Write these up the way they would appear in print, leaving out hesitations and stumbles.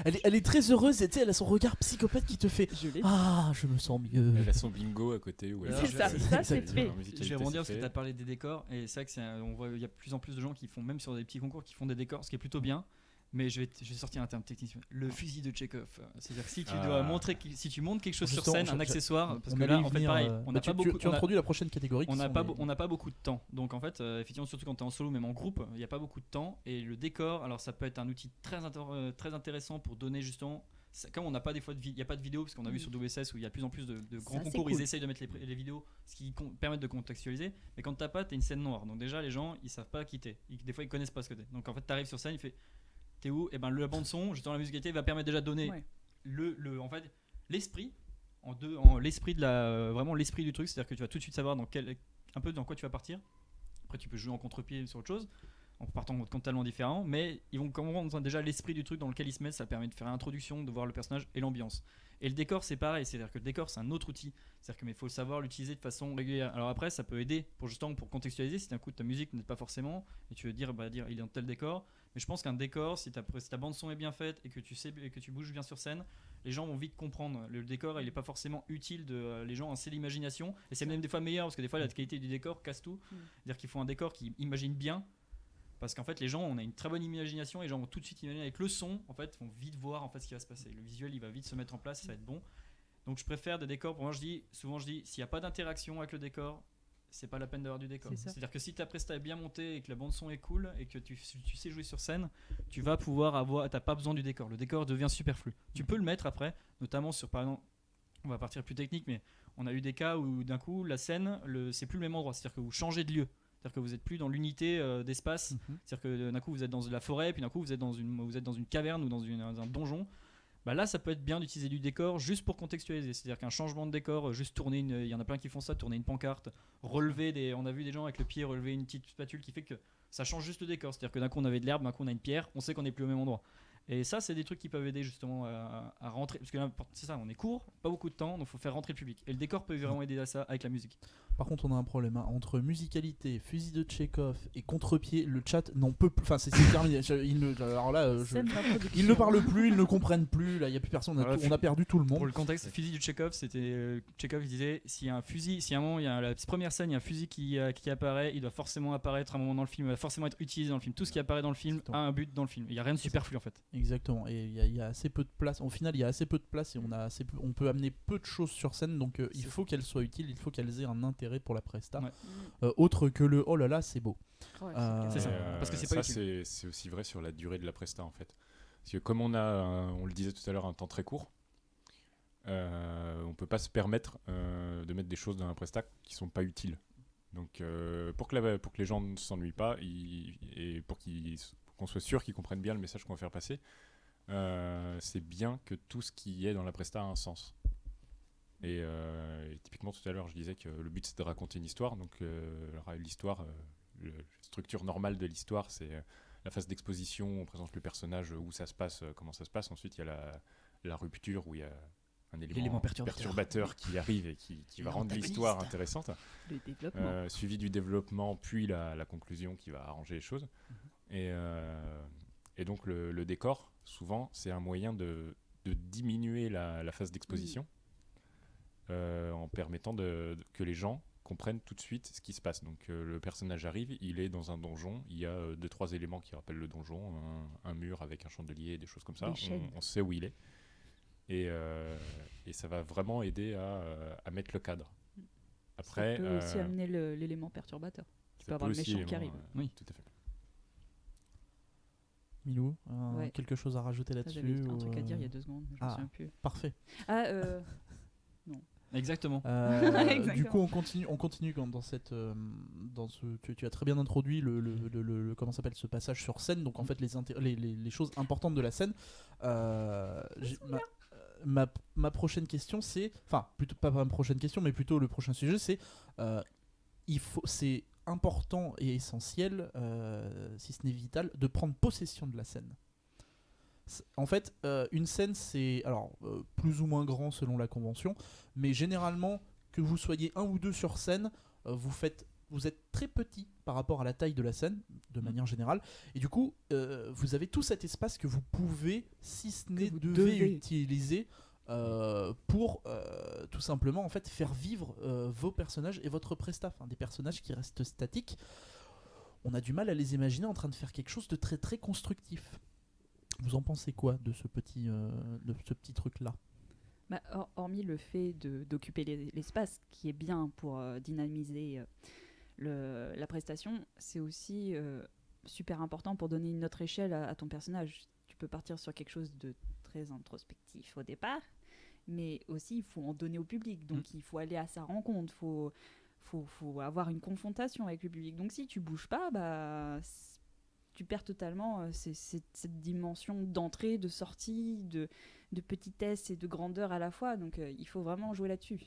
Elle est très heureuse et tu sais, elle a son regard psychopathe qui te fait Je l'ai. ah, je me sens mieux. Elle a son bingo à côté. Où elle C'est ça, ça, c'est fait. Je vais rebondir parce que tu as parlé des décors et c'est vrai que on voit il y a de plus en plus de gens qui font même sur des petits concours qui font des décors, ce qui est plutôt bien. Mais je vais sortir un terme technique. Le fusil de Chekhov. C'est-à-dire que si tu dois montrer, si tu montes quelque chose sur scène, un accessoire, parce que là, en fait, pareil, on n'a pas beaucoup. Tu introduis la prochaine catégorie. On n'a pas beaucoup de temps. Donc en fait, effectivement, surtout quand tu es en solo, même en groupe, il n'y a pas beaucoup de temps. Et le décor, alors ça peut être un outil très intéressant pour donner justement. Comme on n'a pas des fois il n'y a pas de vidéo, parce qu'on a vu sur WSS où il y a de plus en plus de grands concours, ils essayent de mettre les vidéos, ce qui permet de contextualiser. Mais quand t'as pas, t'es une scène noire. Donc déjà, les gens, ils savent pas qui t'es. Des fois, ils connaissent pas ce que t'es. Donc en fait, t'arrives sur scène, il fait. T'es où ? Et ben la bande son, justement la musicalité va permettre déjà de donner en fait l'esprit l'esprit de vraiment l'esprit du truc, c'est-à-dire que tu vas tout de suite savoir un peu dans quoi tu vas partir. Après tu peux jouer en contre-pied sur autre chose en partant totalement différent, mais ils vont comprendre déjà l'esprit du truc dans lequel ils se mettent, ça permet de faire l'introduction, de voir le personnage et l'ambiance. Et le décor c'est pareil, c'est-à-dire que le décor c'est un autre outil, c'est-à-dire que mais faut savoir l'utiliser de façon régulière. Alors après ça peut aider pour contextualiser si d'un coup ta musique n'est pas forcément et tu veux dire il est dans tel décor. Mais je pense qu'un décor, si ta bande son est bien faite et que tu bouges bien sur scène, les gens vont vite comprendre. Le décor, il est pas forcément utile les gens, c'est l'imagination. Et c'est même des fois meilleur parce que des fois la qualité du décor casse tout. C'est-à-dire qu'il faut un décor qui imagine bien. Parce qu'en fait, les gens, on a une très bonne imagination et les gens vont tout de suite imaginer avec le son. En fait, vont vite voir en fait ce qui va se passer. Le visuel, il va vite se mettre en place, ça va être bon. Donc, je préfère des décors. Pour moi, souvent, je dis, s'il n'y a pas d'interaction avec le décor, c'est pas la peine d'avoir du décor. C'est-à-dire que si ta presta est bien montée et que la bande son est cool et que tu sais jouer sur scène, tu vas pouvoir t'as pas besoin du décor. Le décor devient superflu. Tu peux le mettre après, notamment sur par exemple, on va partir plus technique, mais on a eu des cas où d'un coup la scène, c'est plus le même endroit. C'est-à-dire que vous changez de lieu. C'est-à-dire que vous n'êtes plus dans l'unité d'espace. C'est-à-dire que d'un coup vous êtes dans la forêt, puis d'un coup vous êtes dans une caverne ou dans un donjon. Bah là ça peut être bien d'utiliser du décor juste pour contextualiser, c'est-à-dire qu'un changement de décor, juste tourner il y en a plein qui font ça, tourner une pancarte, on a vu des gens avec le pied relever une petite spatule qui fait que ça change juste le décor, c'est-à-dire que d'un coup on avait de l'herbe, d'un coup on a une pierre, on sait qu'on n'est plus au même endroit. Et ça c'est des trucs qui peuvent aider justement à rentrer, parce que là c'est ça, on est court, pas beaucoup de temps, donc il faut faire rentrer le public. Et le décor peut vraiment aider à ça avec la musique. Par contre, on a un problème entre musicalité, fusil de Chekhov et contre-pied. Le chat n'en peut plus. Enfin, c'est terminé. Il ne parle plus, ils ne comprennent plus. Là, il n'y a plus personne. On a perdu tout le monde. Pour le contexte, fusil de Chekhov, c'était Chekhov disait si un moment, il y a la première scène, il y a un fusil qui apparaît, il doit forcément apparaître à un moment dans le film, il va forcément être utilisé dans le film. Tout ce qui apparaît dans le film a un but dans le film. Il n'y a rien de superflu en fait. Exactement. Et il y a assez peu de place. Au final, il y a assez peu de place et on peut amener peu de choses sur scène. Donc, il faut qu'elles soient utiles. Il faut qu'elles aient un intérêt pour la presta, autre que le oh là là c'est beau. C'est ça. Parce que c'est pas utile. C'est aussi vrai sur la durée de la presta en fait. Parce que comme on a, on le disait tout à l'heure, un temps très court, on peut pas se permettre de mettre des choses dans la presta qui sont pas utiles. Donc pour que les gens ne s'ennuient pas et pour qu'on soit sûr qu'ils comprennent bien le message qu'on va faire passer, c'est bien que tout ce qui est dans la presta a un sens. Et typiquement tout à l'heure je disais que le but c'est de raconter une histoire, donc l'histoire, la structure normale de l'histoire c'est la phase d'exposition, on présente le personnage, où ça se passe, comment ça se passe, ensuite il y a la rupture où il y a un élément perturbateur qui arrive et qui va rendre l'histoire intéressante, le développement. Suivi du développement puis la conclusion qui va arranger les choses. Et donc le décor souvent c'est un moyen de diminuer la phase d'exposition. En permettant que les gens comprennent tout de suite ce qui se passe. Donc le personnage arrive, il est dans un donjon, il y a 2-3 éléments qui rappellent le donjon, un mur avec un chandelier, des choses comme ça, on sait où il est. Et ça va vraiment aider à mettre le cadre. Après, ça peut aussi amener l'élément perturbateur. Tu peux avoir le méchant qui arrive. Oui, tout à fait. Milou, quelque chose à rajouter là-dessus? J'avais un truc à dire il y a 2 secondes, je me souviens plus. Parfait. Non. Exactement. Du coup, on continue dans cette, tu as très bien introduit le comment s'appelle ce passage sur scène. Donc en fait, les choses importantes de la scène. Ma prochaine question, c'est, enfin plutôt pas ma prochaine question, mais plutôt le prochain sujet, c'est c'est important et essentiel, si ce n'est vital, de prendre possession de la scène. En fait, une scène, c'est plus ou moins grand selon la convention, mais généralement, que vous soyez 1 ou 2 sur scène, vous faites vous êtes très petit par rapport à la taille de la scène, de manière générale, et du coup, vous avez tout cet espace que vous pouvez, si ce n'est devez utiliser pour tout simplement en fait faire vivre vos personnages et votre prestat, enfin, des personnages qui restent statiques. On a du mal à les imaginer en train de faire quelque chose de très très constructif. Vous en pensez quoi de ce petit truc là? Hormis le fait d'occuper l'espace, qui est bien pour dynamiser la prestation, c'est aussi super important pour donner une autre échelle à ton personnage. Tu peux partir sur quelque chose de très introspectif au départ, mais aussi il faut en donner au public, donc il faut aller à sa rencontre, faut avoir une confrontation avec le public. Donc si tu bouges pas, tu perds totalement cette dimension d'entrée, de sortie, de petitesse et de grandeur à la fois. Donc il faut vraiment jouer là-dessus.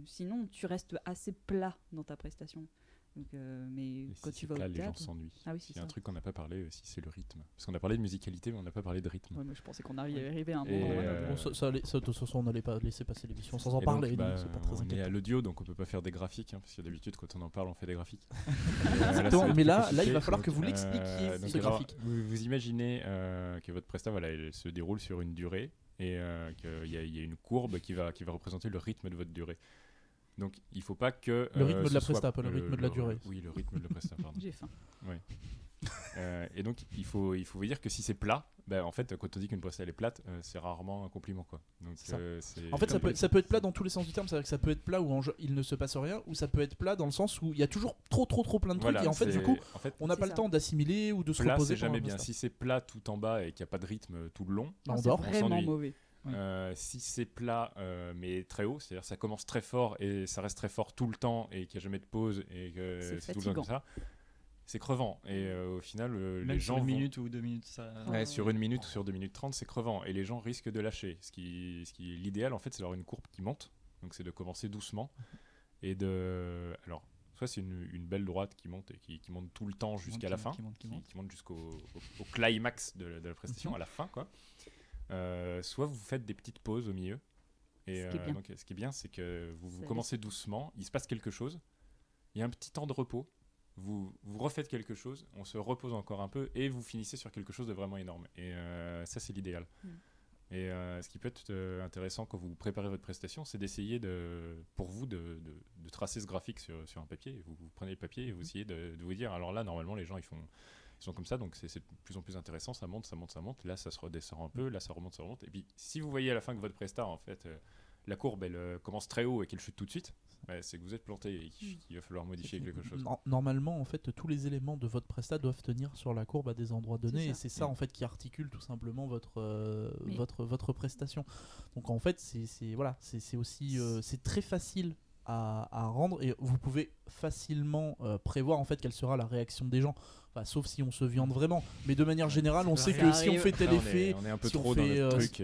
Sinon, tu restes assez plat dans ta prestation. Donc, mais et quand si tu vas au théâtre, les gens théâtre, s'ennuient. Ah oui, Il y a un truc qu'on n'a pas parlé aussi, c'est le rythme. Parce qu'on a parlé de musicalité, mais on n'a pas parlé de rythme. Ouais, mais je pensais qu'on arrivait à un Et moment. Bon, de toute façon, on n'allait pas laisser passer l'émission sans en Et parler. donc, donc c'est pas très on est inquiétant. à l'audio, donc on peut pas faire des graphiques, parce que d'habitude, quand on en parle, on fait des graphiques. Exactement, mais là, il va falloir que vous l'expliquiez, donc ce alors, graphique. Vous imaginez que votre prestat, elle se déroule sur une durée et qu'il y a une courbe qui va représenter le rythme de votre durée. Donc il ne faut pas que... Le rythme de la presta, pas le rythme de la durée. Oui, le rythme de la presta, pardon. J'ai faim. Oui. Et donc il faut vous dire que si c'est plat, en fait quand on dit qu'une presta elle est plate, c'est rarement un compliment, quoi. Donc, en fait ça peut être plat dans tous les sens du terme, c'est-à-dire que ça peut être plat où il ne se passe rien, ou ça peut être plat dans le sens où il y a toujours trop plein de trucs, et en fait du coup on n'a pas le temps d'assimiler ou de se plat, reposer. C'est jamais bien. Si c'est plat tout en bas et qu'il n'y a pas de rythme tout le long, on dort. C'est vraiment mauvais. Si c'est plat mais très haut, c'est-à-dire ça commence très fort et ça reste très fort tout le temps et qu'il n'y a jamais de pause et que c'est tout le temps comme ça, c'est crevant. Et au final, les gens. Sur une minute ou 2 minutes, ça. Ouais, sur 1 minute ou sur 2 minutes 30, c'est crevant et les gens risquent de lâcher. Ce qui est l'idéal en fait, c'est d'avoir une courbe qui monte, donc c'est de commencer doucement et de. Alors, soit c'est une belle droite qui monte et qui monte tout le temps jusqu'à la fin, qui monte jusqu'au climax de la prestation, à la fin, quoi. Soit vous faites des petites pauses au milieu. Et donc, ce qui est bien, c'est que vous commencez doucement, il se passe quelque chose, il y a un petit temps de repos, vous refaites quelque chose, on se repose encore un peu et vous finissez sur quelque chose de vraiment énorme. Et ça, c'est l'idéal. Et ce qui peut être intéressant quand vous préparez votre prestation, c'est d'essayer pour vous de tracer ce graphique sur un papier. Vous prenez le papier et vous essayez de vous dire, alors là, normalement, les gens, ils sont comme ça, donc c'est de plus en plus intéressant, ça monte, là ça se redescend un peu, là ça remonte, et puis si vous voyez à la fin que votre presta, en fait, la courbe elle commence très haut et qu'elle chute tout de suite, c'est que vous êtes planté et qu'il va falloir modifier quelque chose. Normalement, en fait, tous les éléments de votre presta doivent tenir sur la courbe à des endroits donnés, et c'est ça en fait qui articule tout simplement votre prestation. Donc en fait, c'est aussi c'est très facile à rendre, et vous pouvez facilement prévoir en fait quelle sera la réaction des gens. Enfin, sauf si on se viande vraiment, mais de manière générale on sait que si on fait tel effet, on est un peu si trop on fait, dans notre truc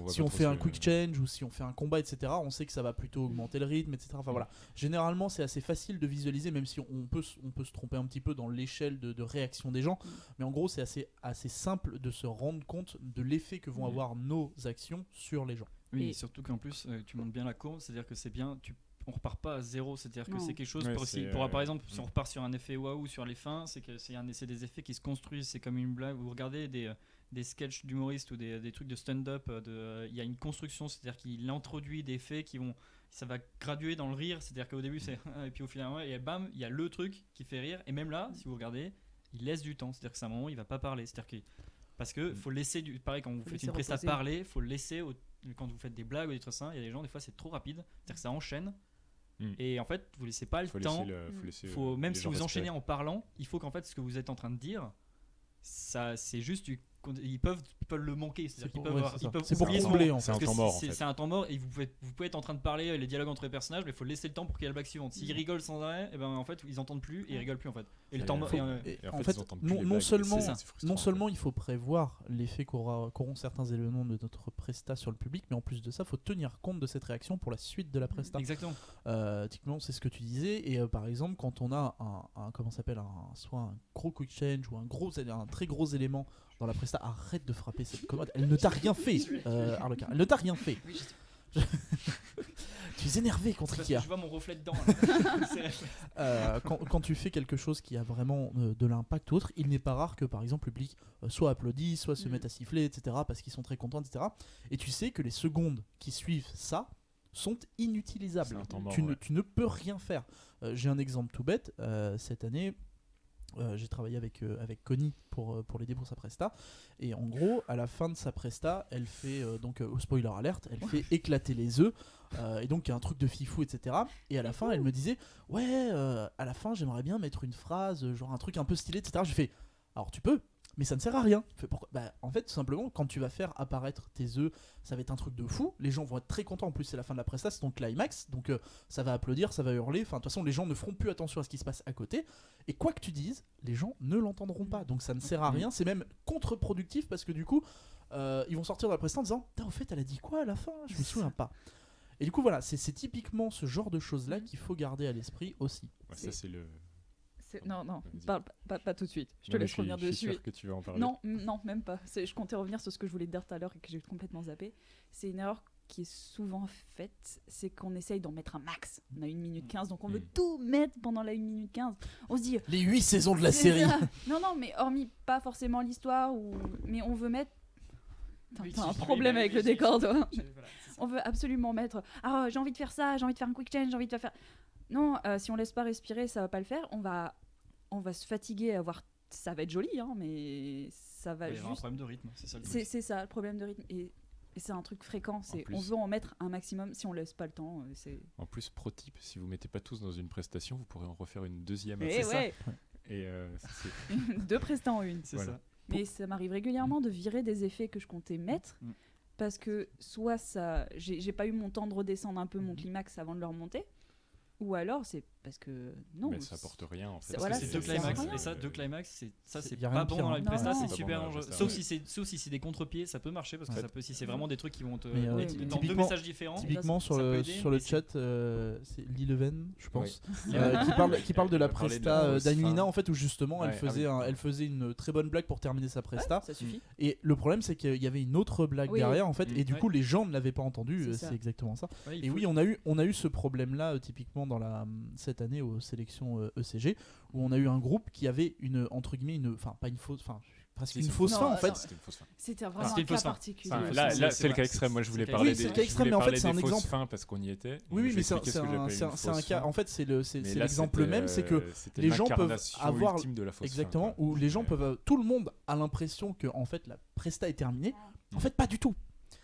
si on fait un quick change ou si on fait un combat, etc., on sait que ça va plutôt augmenter le rythme, etc. Enfin voilà, généralement c'est assez facile de visualiser, même si on peut se tromper un petit peu dans l'échelle de réaction des gens, mais en gros c'est assez simple de se rendre compte de l'effet que vont avoir nos actions sur les gens. Oui, et surtout qu'en plus tu montes bien la courbe, c'est-à-dire que c'est bien, on repart pas à zéro, c'est-à-dire que c'est quelque chose par exemple, si on repart sur un effet waouh sur les fins, c'est que c'est des effets qui se construisent, c'est comme une blague. Vous regardez des sketchs d'humoristes ou des trucs de stand-up, il y a une construction, c'est-à-dire qu'il introduit des faits ça va graduer dans le rire, c'est-à-dire qu'au début c'est et puis au final et bam, il y a le truc qui fait rire, et même là, si vous regardez, il laisse du temps, c'est-à-dire que c'est un moment où il va pas parler, c'est-à-dire que parce que faut laisser pareil quand vous faites une presta parler, faut le laisser quand vous faites des blagues ou des trucs ça, il y a des gens des fois c'est trop rapide, c'est-à-dire que ça enchaîne. Et en fait, vous laissez pas le temps. Même si vous enchaînez en parlant, il faut qu'en fait ce que vous êtes en train de dire, ça, c'est juste ils peuvent le manquer, c'est-à-dire qu'ils peuvent c'est pour combler en fait. C'est un temps mort. C'est un temps mort, et vous pouvez être en train de parler les dialogues entre les personnages, mais il faut laisser le temps pour qu'il y ait la blague suivante. S'ils rigolent sans arrêt, et ben en fait ils entendent plus et ils rigolent plus en fait. Et le temps mort. En fait, non seulement il faut prévoir l'effet qu'auront certains éléments de notre presta sur le public, mais en plus de ça, il faut tenir compte de cette réaction pour la suite de la presta. Exactement. Typiquement, c'est ce que tu disais. Et par exemple, quand on a soit un gros quick change ou un très gros élément dans la presta, arrête de frapper cette commode. Elle ne t'a rien fait, Arlequin. Elle ne t'a rien fait. suis énervé contre Parce que Ikea. je vois mon reflet dedans. Quand tu fais quelque chose qui a vraiment de l'impact ou autre, il n'est pas rare que par exemple le public soit applaudisse, soit se mette à siffler, etc. parce qu'ils sont très contents, etc. Et tu sais que les secondes qui suivent ça sont inutilisables. C'est un temps mort, Tu ne peux rien faire. J'ai un exemple tout bête. Cette année, j'ai travaillé avec Connie pour l'aider pour sa presta. Et en gros, à la fin de sa presta, elle fait, spoiler alerte, elle fait éclater les œufs. Et donc, il y a un truc de fifou, etc. Et à la fin, elle me disait, ouais, à la fin, j'aimerais bien mettre une phrase, genre un truc un peu stylé, etc. Je fais, alors tu peux, mais ça ne sert à rien. Je fais, pourquoi ? Bah, en fait, tout simplement, quand tu vas faire apparaître tes œufs, ça va être un truc de fou. Les gens vont être très contents. En plus, c'est la fin de la presta, c'est ton climax. Donc, ça va applaudir, ça va hurler. Enfin, de toute façon, les gens ne feront plus attention à ce qui se passe à côté. Et quoi que tu dises, les gens ne l'entendront pas. Donc, ça ne sert à rien. C'est même contre-productif parce que du coup, ils vont sortir de la presta en disant, au fait, elle a dit quoi à la fin ? Je me souviens pas. Et du coup, voilà, c'est typiquement ce genre de choses-là qu'il faut garder à l'esprit aussi. Ouais, ça, c'est le. Non, Vas-y. parle pas tout de suite. Je te Non, mais laisse revenir Je suis dessus. sûr que tu vas en parler. Non, même pas. Je comptais revenir sur ce que je voulais te dire tout à l'heure et que j'ai complètement zappé. C'est une erreur qui est souvent faite, c'est qu'on essaye d'en mettre un max. On a 1 minute 15, donc on veut tout mettre pendant la 1 minute 15. On se dit... Les 8 saisons de la c'est série. ça. Non, mais hormis pas forcément l'histoire, mais on veut mettre... T'as un problème avec le décor, toi. On veut absolument mettre... Ah, j'ai envie de faire ça, j'ai envie de faire un quick change, j'ai envie de faire... Non, si on laisse pas respirer, ça va pas le faire. On va se fatiguer à voir. Ça va être joli, hein, mais ça va Il y juste. aura un problème de rythme, c'est ça le truc. C'est ça, le problème de rythme. Et c'est un truc fréquent. plus- On veut en mettre un maximum. Si on laisse pas le temps, c'est. En plus, pro type, si vous mettez pas tous dans une prestation, vous pourrez en refaire une deuxième. Et ouais, Et c'est 2 prestats en une. C'est Voilà. ça. Mais ça m'arrive régulièrement de virer des effets que je comptais mettre parce que soit ça, j'ai pas eu mon temps de redescendre un peu mon climax avant de le remonter, ou alors c'est parce que non. mais ça apporte rien en fait. C'est- voilà, C'est ça deux sert à climax rien. et ça, deux climax, c'est y a rien pas de bon pire, dans hein. la Non, presta, non. c'est Pas super bon dans la dangereux. presta, Sauf si c'est des contre-pieds, ça peut marcher parce que ça peut, si c'est vraiment des trucs qui vont te Mais, mettre dans deux typiquement- messages différents. Typiquement ça peut aider, sur le mais c'est- chat, c'est Lilleven, je pense, Oui. qui parle de la Elle parlait de presta la fausse d'Anilina fin. en fait, où justement Ouais, elle faisait une très bonne blague pour terminer sa presta. Ça suffit. Et le problème, c'est qu'il y avait une autre blague Oui. derrière en fait, et du Ouais. coup les gens ne l'avaient pas entendu. C'est ça. C'est exactement ça. Ouais, il Et faut- oui, on a eu ce problème-là typiquement cette année aux sélections ECG, où on a eu un groupe qui avait presque Si, une c'est fausse Non, fin en attends. fait. C'était une fausse fin. C'était Ah, vraiment c'était un une cas fausse fin. particulier. Enfin, c'est- là, c'est- c'est le cas ouais, extrême. Moi, je voulais c'est- parler oui, c'est des le cas extrême, mais en fait, c'est un des fausses exemple. fins parce qu'on y était. Oui, Donc, je mais vais c'est expliquer ce que j'appelle une un fausse cas. fin. En fait, c'est Mais là, l'exemple c'était, même, c'est que c'était les gens peuvent l'incarnation avoir ultime de la fausse fin, exactement, quoi. où les gens peuvent, tout le monde a l'impression que en fait la presta est terminée. En fait, pas du tout.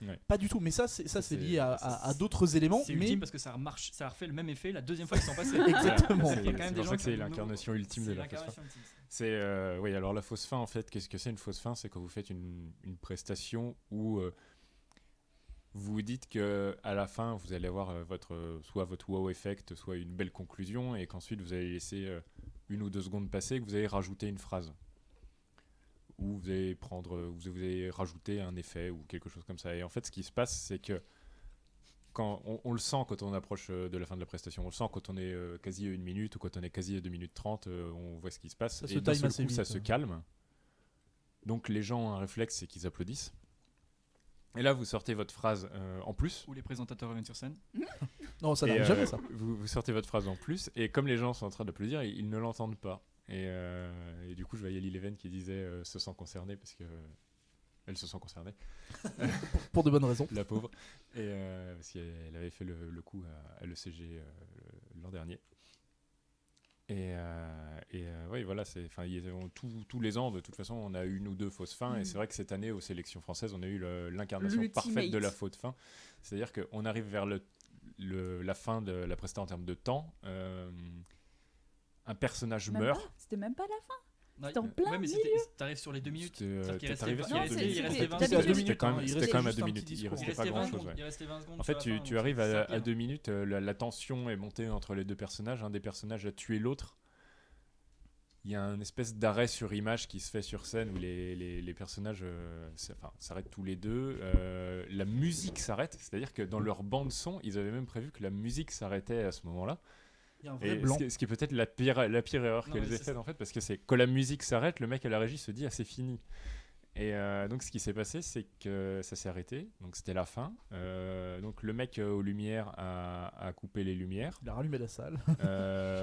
Ouais. Pas du tout. Mais ça, c'est c'est- lié à d'autres éléments. C'est Mais ultime parce que ça a refait le même effet la deuxième fois qu'ils sont passés. Exactement. Voilà, Il y a quand même c'est des pour gens ça que qui c'est ont- l'incarnation ultime de C'est la fausse fin. l'incarnation ultime, ça. C'est oui, alors la fausse fin en fait, qu'est-ce que c'est une fausse fin? C'est quand vous faites une prestation où vous vous dites que à la fin vous allez avoir soit votre wow effect, soit une belle conclusion, et qu'ensuite vous allez laisser 1 ou 2 secondes passer et que vous allez rajouter une phrase. Ou vous allez rajouter un effet ou quelque chose comme ça. Et en fait, ce qui se passe, c'est que quand on le sent quand on approche de la fin de la prestation, on le sent quand on est quasi à 1 minute ou quand on est quasi à 2 minutes 30, on voit ce qui se passe. Ça se Et d'un time seul assez coup, ça vite, se calme. Donc les gens ont un réflexe, c'est qu'ils applaudissent. Et là, vous sortez votre phrase en plus. Où les présentateurs reviennent sur scène. non, ça Et, n'arrive jamais ça. vous sortez votre phrase en plus, et comme les gens sont en train d'applaudir, ils ne l'entendent pas. Et du coup, je voyais Lilleven qui disait se sent concernée parce que elle se sent concernée, Pour de bonnes raisons. la pauvre, et parce qu'elle avait fait le coup à l'ECG l'an dernier. Et oui, voilà, tous les ans, de toute façon, on a 1 ou 2 fausses fins, et c'est vrai que cette année, aux sélections françaises, on a eu l'incarnation L'ultimate. parfaite de la faute fin. C'est-à-dire qu'on arrive vers la fin de la presta en termes de temps. Un personnage Même meurt. pas, c'était même pas la fin. Ouais, C'était en plein ouais, mais milieu. t'arrives sur les 2 minutes. C'était, C'est-à-dire qu'il restait t'arrives vingt- sur il les restait- deux il minutes. restait C'était 20 à 2 minutes. minutes, C'était quand hein, même, il c'était restait quand même à juste 2 un minutes. petit Il discours. restait pas grand-chose. Ouais. Il restait 20 secondes. En sur fait, la fin, tu donc arrives c'est ça à qui est 2 minutes, la tension est montée entre les 2 personnages. Un des personnages a tué l'autre. Il y a un espèce d'arrêt sur image qui se fait sur scène où les personnages s'arrêtent tous les deux. La musique s'arrête, c'est-à-dire que dans leur bande son, ils avaient même prévu que la musique s'arrêtait à ce moment-là. Il y a un vrai Et blanc. ce qui est peut-être la pire erreur Non, qu'elles mais aient c'est faite ça. en fait, parce que c'est quand la musique s'arrête, le mec à la régie se dit ah c'est fini. Et donc ce qui s'est passé, c'est que ça s'est arrêté, donc c'était la fin. Donc le mec aux lumières a coupé les lumières. Il a rallumé la salle.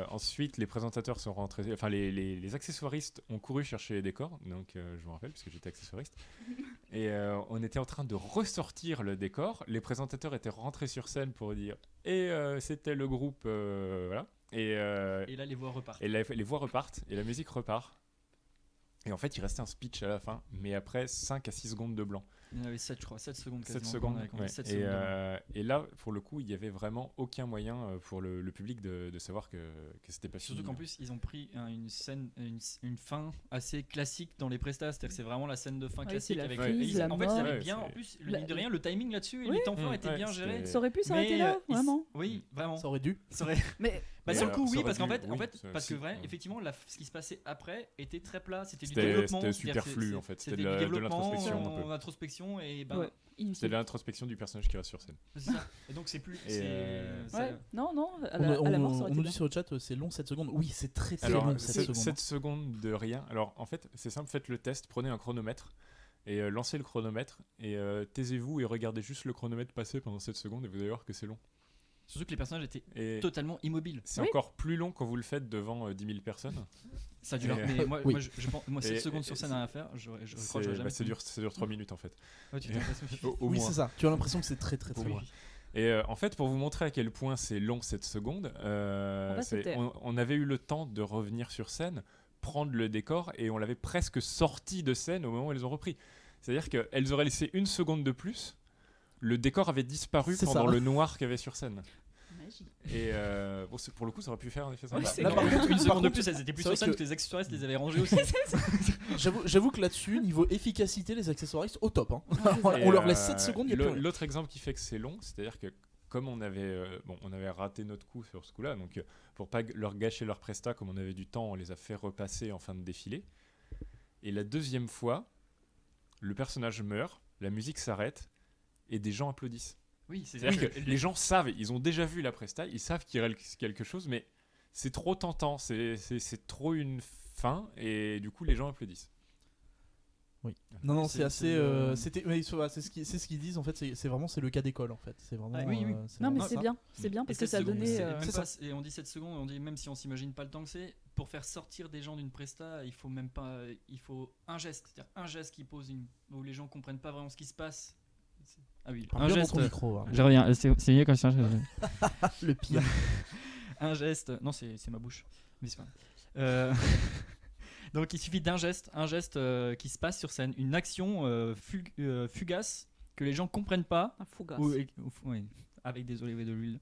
Ensuite, les présentateurs sont rentrés, enfin les accessoiristes ont couru chercher les décors, donc je me rappelle, puisque j'étais accessoiriste. Et on était en train de ressortir le décor. Les présentateurs étaient rentrés sur scène pour dire « Et c'était le groupe... voilà. » Et là, les voix repartent. Et les voix repartent, et la musique repart. Et en fait, il restait un speech à la fin, mais après 5 à 6 secondes de blanc. Il y en avait 7, je crois, 7 secondes quasiment. 7 secondes, Ouais. 7 et, secondes de blanc. Et là, pour le coup, il n'y avait vraiment aucun moyen pour le public de savoir que c'était pas fini. Surtout qu'en plus, ils ont pris une scène, une fin assez classique dans les prestats. C'est-à-dire que c'est vraiment la scène de fin classique. la Avec crise, la en fait, ils mort. avaient bien, en plus, mine de rien, le timing là-dessus et les temps forts étaient bien gérés. Ça aurait pu s'arrêter là, vraiment. Oui, vraiment. Ça aurait dû. Mais sur le coup, oui, ça parce qu'en aurait fait, dû, parce que si. vrai, effectivement, ce qui se passait après était très plat. C'était du C'était développement. superflu, en fait. C'était de du développement, l'introspection, un peu. l'introspection et C'était de l'introspection du personnage qui reste sur scène. c'est ça. Et donc c'est plus. Non, à On la mort, ça aurait nous été dit sur le chat, c'est long 7 secondes. Oui, c'est très Alors, long 7 secondes. 7 secondes de rien. Alors, en fait, c'est simple, faites le test, prenez un chronomètre et lancez le chronomètre et taisez-vous et regardez juste le chronomètre passer pendant 7 secondes et vous allez voir que c'est long. Surtout que les personnages étaient totalement immobiles. C'est encore plus long quand vous le faites devant 10 000 personnes. Ça dure. Mais moi 7 secondes sur scène à faire, je crois que j'aurais jamais. Ça dure 3 minutes en fait. Ouais, tu t'es Oui, c'est ça. Tu as l'impression que c'est très long. Et en fait, pour vous montrer à quel point c'est long 7 secondes, on avait eu le temps de revenir sur scène, prendre le décor et on l'avait presque sorti de scène au moment où elles ont repris. C'est-à-dire qu'elles auraient laissé une seconde de plus, le décor avait disparu pendant le noir qu'il y avait sur scène. Et pour le coup, ça aurait pu faire un effet sympa. Là, par contre, une seconde de plus, elles étaient plus sur scène que les accessoiristes les avaient rangés aussi. J'avoue que là-dessus, niveau efficacité, les accessoiristes au top. Hein. On leur laisse 7 secondes. L'autre exemple qui fait que c'est long, c'est-à-dire que comme on avait raté notre coup sur ce coup-là, donc pour pas leur gâcher leur presta, comme on avait du temps, on les a fait repasser en fin de défilé. Et la deuxième fois, le personnage meurt, la musique s'arrête et des gens applaudissent. Oui, c'est-à-dire que les gens savent, ils ont déjà vu la presta, ils savent qu'il y a quelque chose, mais c'est trop tentant, c'est trop une fin, et du coup les gens applaudissent. Oui. Non, c'est assez. C'est ce qu'ils disent en fait. C'est vraiment le cas d'école en fait. C'est vraiment. Oui. Non, mais c'est bien parce que ça a donné. Et on dit 7 secondes, on dit même si on s'imagine pas le temps que c'est, pour faire sortir des gens d'une presta, il faut même pas, il faut un geste, c'est-à-dire un geste qui pose où les gens comprennent pas vraiment ce qui se passe. Ah oui, un geste. Micro, je reviens, c'est mieux quand je le pire. Un geste. Non, c'est ma bouche. Mais c'est pas. Donc il suffit d'un geste, qui se passe sur scène, une action fugace que les gens comprennent pas. Un fougasse. Oui, avec des olives et de l'huile.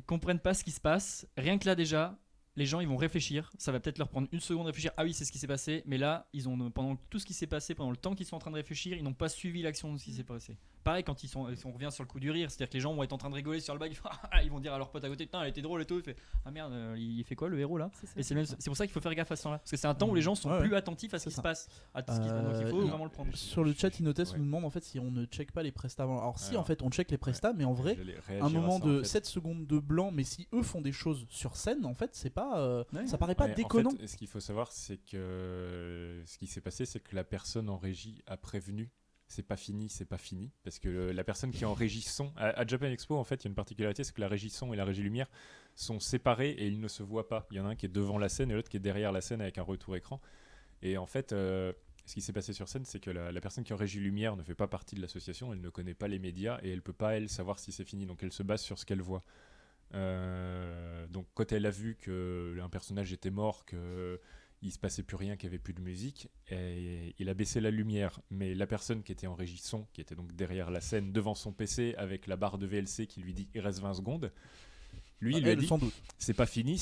Comprennent pas ce qui se passe. Rien que là déjà, les gens ils vont réfléchir. Ça va peut-être leur prendre une seconde de réfléchir. Ah oui, c'est ce qui s'est passé. Mais là, pendant tout ce qui s'est passé, pendant le temps qu'ils sont en train de réfléchir, ils n'ont pas suivi l'action de ce qui s'est passé. Pareil quand on revient sur le coup du rire, c'est-à-dire que les gens vont être en train de rigoler sur le bac, ils vont dire à leur pote à côté, putain, elle était drôle et tout. Il fait, ah merde, il fait quoi le héros là? Et c'est pour ça qu'il faut faire gaffe à ce temps-là, parce que c'est un temps où les gens sont plus attentifs à ce qui se passe. Donc il faut vraiment le prendre. Sur le chat, Inotest nous demande en fait si on ne check pas les prestats avant. Alors si, en fait, on check les prestats, mais en vrai, un moment de 7 secondes de blanc, mais si eux font des choses sur scène, en fait, c'est pas, ça paraît pas déconnant. En fait, ce qu'il faut savoir, c'est que ce qui s'est passé, c'est que la personne en régie a prévenu. C'est pas fini, parce que la personne qui est en régie son à Japan Expo, en fait, il y a une particularité, c'est que la régie son et la régie lumière sont séparés et ils ne se voient pas. Il y en a un qui est devant la scène et l'autre qui est derrière la scène avec un retour écran. Et en fait, ce qui s'est passé sur scène, c'est que la personne qui est en régie lumière ne fait pas partie de l'association, elle ne connaît pas les médias et elle peut pas savoir si c'est fini. Donc elle se base sur ce qu'elle voit. Donc quand elle a vu qu'un personnage était mort, il se passait plus rien, qu'il n'y avait plus de musique, et il a baissé la lumière. Mais la personne qui était en régie son, qui était donc derrière la scène, devant son PC, avec la barre de VLC qui lui dit « il reste 20 secondes », lui, il lui a dit « c'est pas fini ».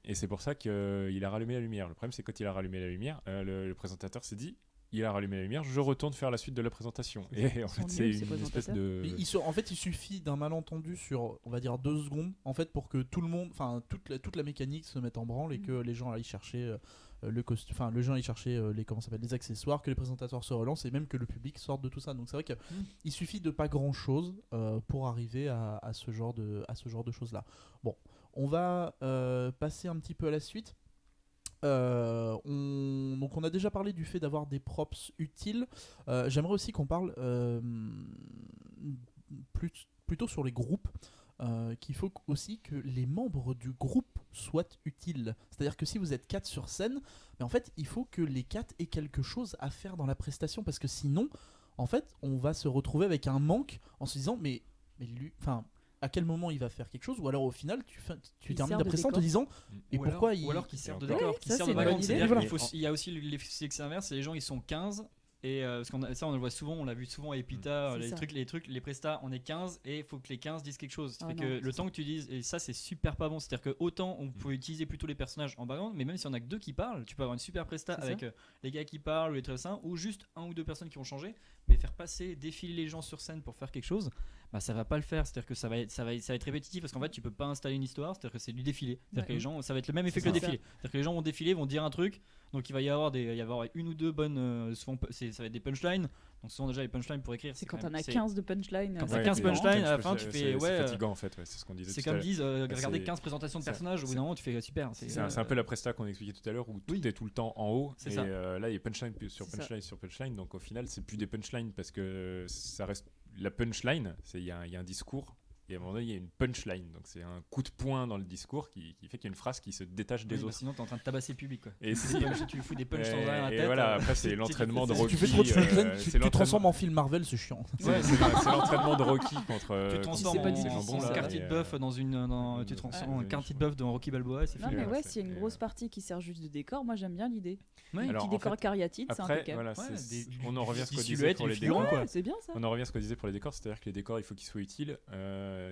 Et c'est pour ça qu'il a rallumé la lumière. Le problème, c'est quand il a rallumé la lumière, le présentateur s'est dit « il a rallumé la lumière, je retourne faire la suite de la présentation ». Et en fait, c'est une espèce de... En fait, il suffit d'un malentendu sur, on va dire, 2 secondes, en fait, pour que tout le monde, enfin, toute la mécanique se mette en branle et que les gens aillent chercher... le gens aille chercher les accessoires, que les présentateurs se relancent et même que le public sorte de tout ça. Donc c'est vrai qu'il suffit de pas grand chose pour arriver à ce genre de choses là. Bon, on va passer un petit peu à la suite. Donc on a déjà parlé du fait d'avoir des props utiles. J'aimerais aussi qu'on parle plutôt sur les groupes. Qu'il faut aussi que les membres du groupe soient utiles. C'est-à-dire que si vous êtes 4 sur scène, mais en fait, il faut que les 4 aient quelque chose à faire dans la prestation, parce que sinon, en fait, on va se retrouver avec un manque en se disant, mais lui, enfin, à quel moment il va faire quelque chose, ou alors au final, tu termines la prestation en te disant, et ou pourquoi ou alors qu'il sert de Ouais, décor, ça, c'est une bonne idée. C'est-à-dire Voilà. qu'il y a aussi l'effet inverse, c'est les gens ils sont 15. Et parce ça on le voit souvent, on l'a vu souvent à Epita, les trucs, les prestats, on est 15 et il faut que les 15 disent quelque chose. Ça fait que le temps que tu dises, et ça c'est super pas bon, c'est-à-dire que autant on peut utiliser plutôt les personnages en background, mais même si on a que 2 qui parlent, tu peux avoir une super presta avec les gars qui parlent ou les traversins, ou juste 1 ou 2 personnes qui ont changé, mais faire défiler les gens sur scène pour faire quelque chose, bah ça va pas le faire, c'est-à-dire que ça va être répétitif, parce qu'en fait tu peux pas installer une histoire, c'est-à-dire que c'est du défilé, c'est-à-dire que les gens, ça va être le même effet que le défilé, c'est-à-dire que les gens vont défiler, vont dire un truc. Donc il va y avoir une ou deux bonnes, souvent ça va être des punchlines. Donc souvent déjà les punchlines pour écrire. C'est quand on a 15 de punchlines. Quand t'as 15 punchlines, à la fin tu fais c'est fatigant en fait, c'est ce qu'on disait. C'est comme disent, regardez 15 présentations de personnages, au bout d'un moment tu fais super. C'est un peu la presta qu'on expliquait tout à l'heure où tout est tout le temps en haut. Et là il y a punchline sur punchline sur punchline. Donc au final c'est plus des punchlines parce que ça reste la punchline. Il y a un discours. Et à un moment donné, il y a une punchline, donc c'est un coup de poing dans le discours qui fait qu'il y a une phrase qui se détache des autres. Sinon, t'es en train de tabasser le public. Quoi. Et si tu fous des punchs sans arrêt à la tête. Et voilà, après, c'est l'entraînement de Rocky. Tu fais trop de punchline, tu transformes en film Marvel, c'est chiant. Ouais, c'est l'entraînement de Rocky contre. Tu transformes en quartier de bœuf tu transformes en quartier de bœuf dans Rocky Balboa. Non, mais ouais, s'il y a une grosse partie qui sert juste de décor, moi j'aime bien l'idée. Un petit décor cariatide, c'est impeccable. On en revient à ce qu'on disait pour les décors. C'est bien ça. On en revient à ce qu'on disait pour les décors, c'est-à-dire que les décors, il faut qu'ils soient utiles.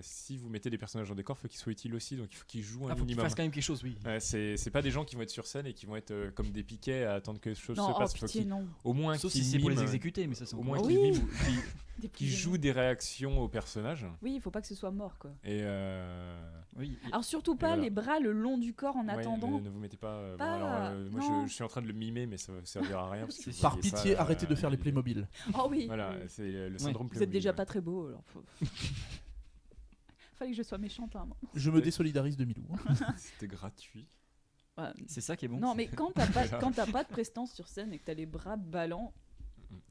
Si vous mettez des personnages en décor, il faut qu'ils soient utiles aussi, donc il faut qu'ils jouent un minimum. Il faut qu'ils fassent quand même quelque chose, oui. C'est pas des gens qui vont être sur scène et qui vont être comme des piquets à attendre que quelque chose se passe. Pitié, non. Au moins sauf si c'est pour les exécuter, mais ça c'est au moins qu'ils jouent des réactions aux personnages. Oui, il faut pas que ce soit mort quoi. Et alors surtout pas les bras le long du corps en attendant. Ne vous mettez pas. Moi je suis en train de le mimer, mais ça servira à rien. Par pitié, arrêtez de faire les Playmobil. Oh oui. Voilà, c'est le syndrome Playmobil. Vous êtes déjà pas très beau alors. Fallait que je sois méchante à un moment. Je me désolidarise de Milou. C'était gratuit. Ouais. C'est ça qui est bon. Non, mais quand t'as pas de prestance sur scène et que t'as les bras ballants,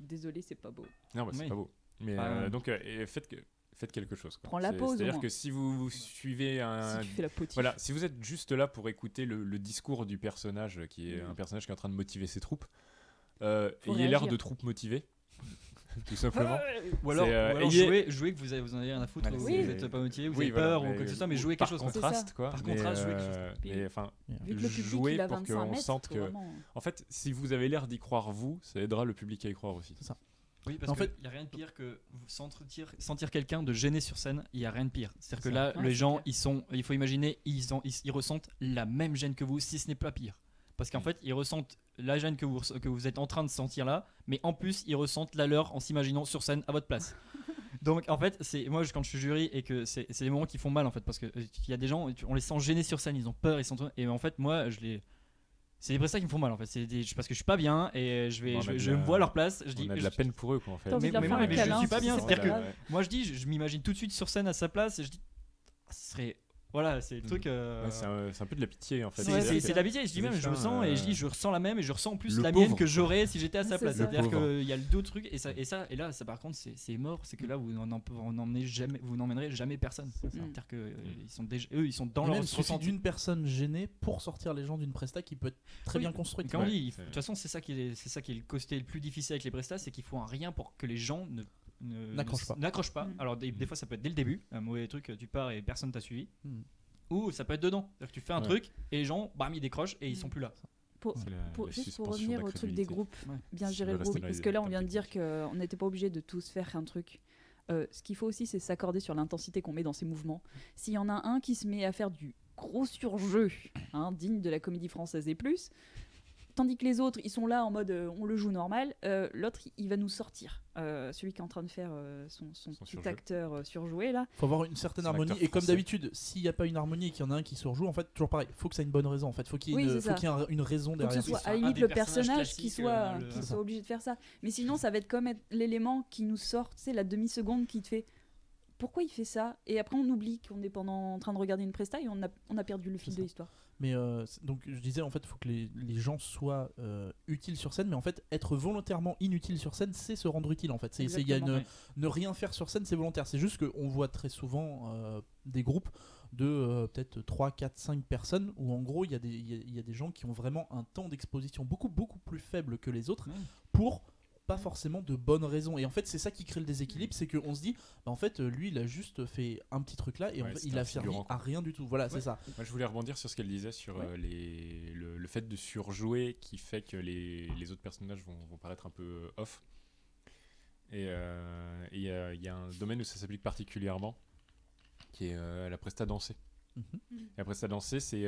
désolé, c'est pas beau. Non, bah, c'est pas beau. Mais donc, faites quelque chose. Quoi. Prends la pause. C'est-à-dire que si vous suivez si tu fais la potiche. Voilà, si vous êtes juste là pour écouter le discours du personnage, qui est un personnage qui est en train de motiver ses troupes, ayez l'air de troupes motivées. Tout simplement. Ou alors jouer que vous en avez rien à foutre, vous n'êtes pas motivé, vous avez peur ou quoi que ce soit, mais jouer quelque chose. Par contraste, quoi. Par contraste, jouer quelque chose. Vu que le public jouer il a pour 25 qu'on mètres, sente que. En fait, si vous avez l'air d'y croire vous, ça aidera le public à y croire aussi. C'est ça. Oui, parce qu'il n'y a rien de pire que sentir quelqu'un de gêné sur scène, il n'y a rien de pire. C'est-à-dire que là, les gens, il faut imaginer, ils ressentent la même gêne que vous, si ce n'est pas pire. Parce qu'en fait, ils ressentent la gêne que vous êtes en train de sentir là, mais en plus, ils ressentent la leur en s'imaginant sur scène à votre place. Donc en fait, moi quand je suis jury et que c'est des moments qui font mal en fait, parce qu'il y a des gens, on les sent gênés sur scène, ils ont peur, et en fait, moi, c'est des prestats qui me font mal en fait, parce que je suis pas bien et je me vois à leur place. On a de la peine pour eux quoi en fait. Mais je suis pas bien, c'est-à-dire que moi je m'imagine tout de suite sur scène à sa place et je dis, ce serait. Voilà, c'est le truc. C'est un peu de la pitié en fait. C'est de la pitié, je dis même, je ressens et je dis, je ressens la même et je ressens en plus la mienne que j'aurais si j'étais à sa place. C'est-à-dire qu'il y a d'autres trucs et là, ça par contre, c'est mort, c'est que là, vous n'emmènerez jamais personne. C'est-à-dire qu'ils sont dans leur ressenti. Il suffit d'une personne gênée pour sortir les gens d'une presta qui peut être très bien construite. Quand on dit, de toute façon, c'est ça qui est le côté le plus difficile avec les prestas, c'est qu'il faut un rien pour que les gens n'accroche pas. Alors des fois ça peut être dès le début, un mauvais truc, tu pars et personne t'a suivi. Ou ça peut être dedans, c'est-à-dire que tu fais un truc et les gens ils décrochent et ils sont plus là. Juste pour revenir au truc des groupes, bien gérer le groupe, parce que là on vient de dire qu'on n'était pas obligé de tous faire un truc. Ce qu'il faut aussi c'est s'accorder sur l'intensité qu'on met dans ces mouvements. S'il y en a un qui se met à faire du gros surjeu, digne de la comédie française et plus, tandis que les autres ils sont là en mode on le joue normal, l'autre il va nous sortir, celui qui est en train de faire son petit acteur surjoué là. Faut avoir une certaine harmonie et comme d'habitude s'il n'y a pas une harmonie et qu'il y en a un qui surjoue, en fait toujours pareil, faut que ça ait une bonne raison en fait, faut qu'il y ait une raison derrière. Faut que ce soit à la limite le personnage qui soit obligé de faire ça, mais sinon ça va être comme l'élément qui nous sort, c'est la demi-seconde qui te fait pourquoi il fait ça ? Et après, on oublie qu'on est en train de regarder une presta et on a perdu le fil de l'histoire. Mais donc je disais en fait il faut que les gens soient utiles sur scène, mais en fait être volontairement inutile sur scène c'est se rendre utile en fait. Il y a ne rien faire sur scène c'est volontaire. C'est juste qu'on voit très souvent des groupes de peut-être 3, 4, 5 personnes où en gros il y a des gens qui ont vraiment un temps d'exposition beaucoup plus faible que les autres pour pas forcément de bonnes raisons, et en fait c'est ça qui crée le déséquilibre, c'est qu'on se dit en fait lui il a juste fait un petit truc là et il a servi à rien du tout, voilà. C'est ça. Moi je voulais rebondir sur ce qu'elle disait sur le fait de surjouer qui fait que les autres personnages vont paraître un peu off, et il y a un domaine où ça s'applique particulièrement qui est la presta dansée. La presta dansée, c'est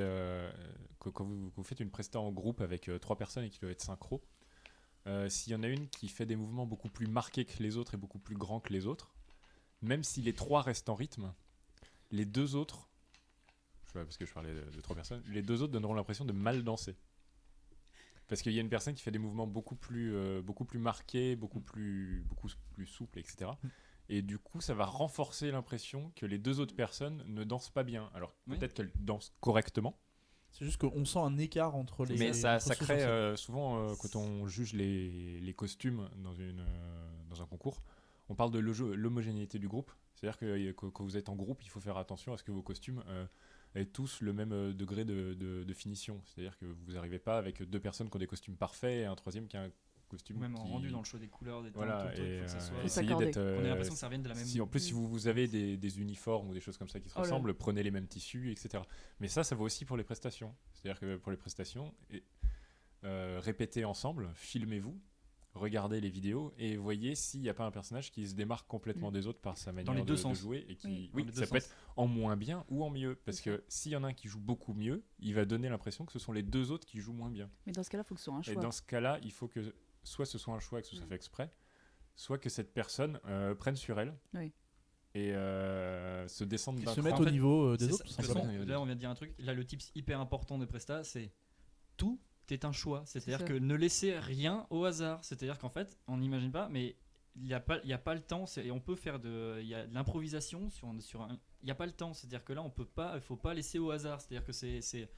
quand vous faites une presta en groupe avec 3 personnes et qui doivent être synchro. S'il y en a une qui fait des mouvements beaucoup plus marqués que les autres et beaucoup plus grands que les autres, même si les 3 restent en rythme, les 2 autres, parce que je parlais de 3 personnes, les 2 autres donneront l'impression de mal danser. Parce qu'il y a une personne qui fait des mouvements beaucoup plus marqués, beaucoup plus souples, etc. Et du coup, ça va renforcer l'impression que les 2 autres personnes ne dansent pas bien. Alors peut-être qu'elles dansent correctement. C'est juste qu'on sent un écart entre les... Mais ça crée souvent, quand on juge les costumes dans un concours, on parle de l'homogénéité du groupe. C'est-à-dire que quand vous êtes en groupe, il faut faire attention à ce que vos costumes aient tous le même degré de finition. C'est-à-dire que vous n'arrivez pas avec 2 personnes qui ont des costumes parfaits et un troisième qui a un costume même rendu dans le choix des couleurs, des teintes, voilà, tout le truc, faut que ça soit... essayez d'être... on a l'impression que ça revienne de la même... Si en plus si vous avez des uniformes ou des choses comme ça qui se ressemblent, prenez les mêmes tissus, etc. Mais ça vaut aussi pour les prestations. C'est-à-dire que pour les prestations, répétez ensemble, filmez-vous, regardez les vidéos et voyez s'il n'y a pas un personnage qui se démarque complètement des autres par sa manière de jouer et qui ça peut être en moins bien ou en mieux, parce que s'il y en a un qui joue beaucoup mieux, il va donner l'impression que ce sont les 2 autres qui jouent moins bien. Mais dans ce cas-là, il faut que ce soit un choix. Et dans ce cas-là, il faut que soit ce soit un choix et que ce soit fait exprès, soit que cette personne prenne sur elle et se descende d'un se mettre au niveau des autres. Là on vient de dire un truc, là le tips hyper important de Presta, c'est tout est un choix, c'est-à-dire que ne laissez rien au hasard, c'est-à-dire qu'en fait on n'imagine pas, mais il n'y a pas le temps, on peut faire il y a de l'improvisation il n'y a pas le temps, c'est-à-dire que là il faut pas laisser au hasard, c'est-à-dire que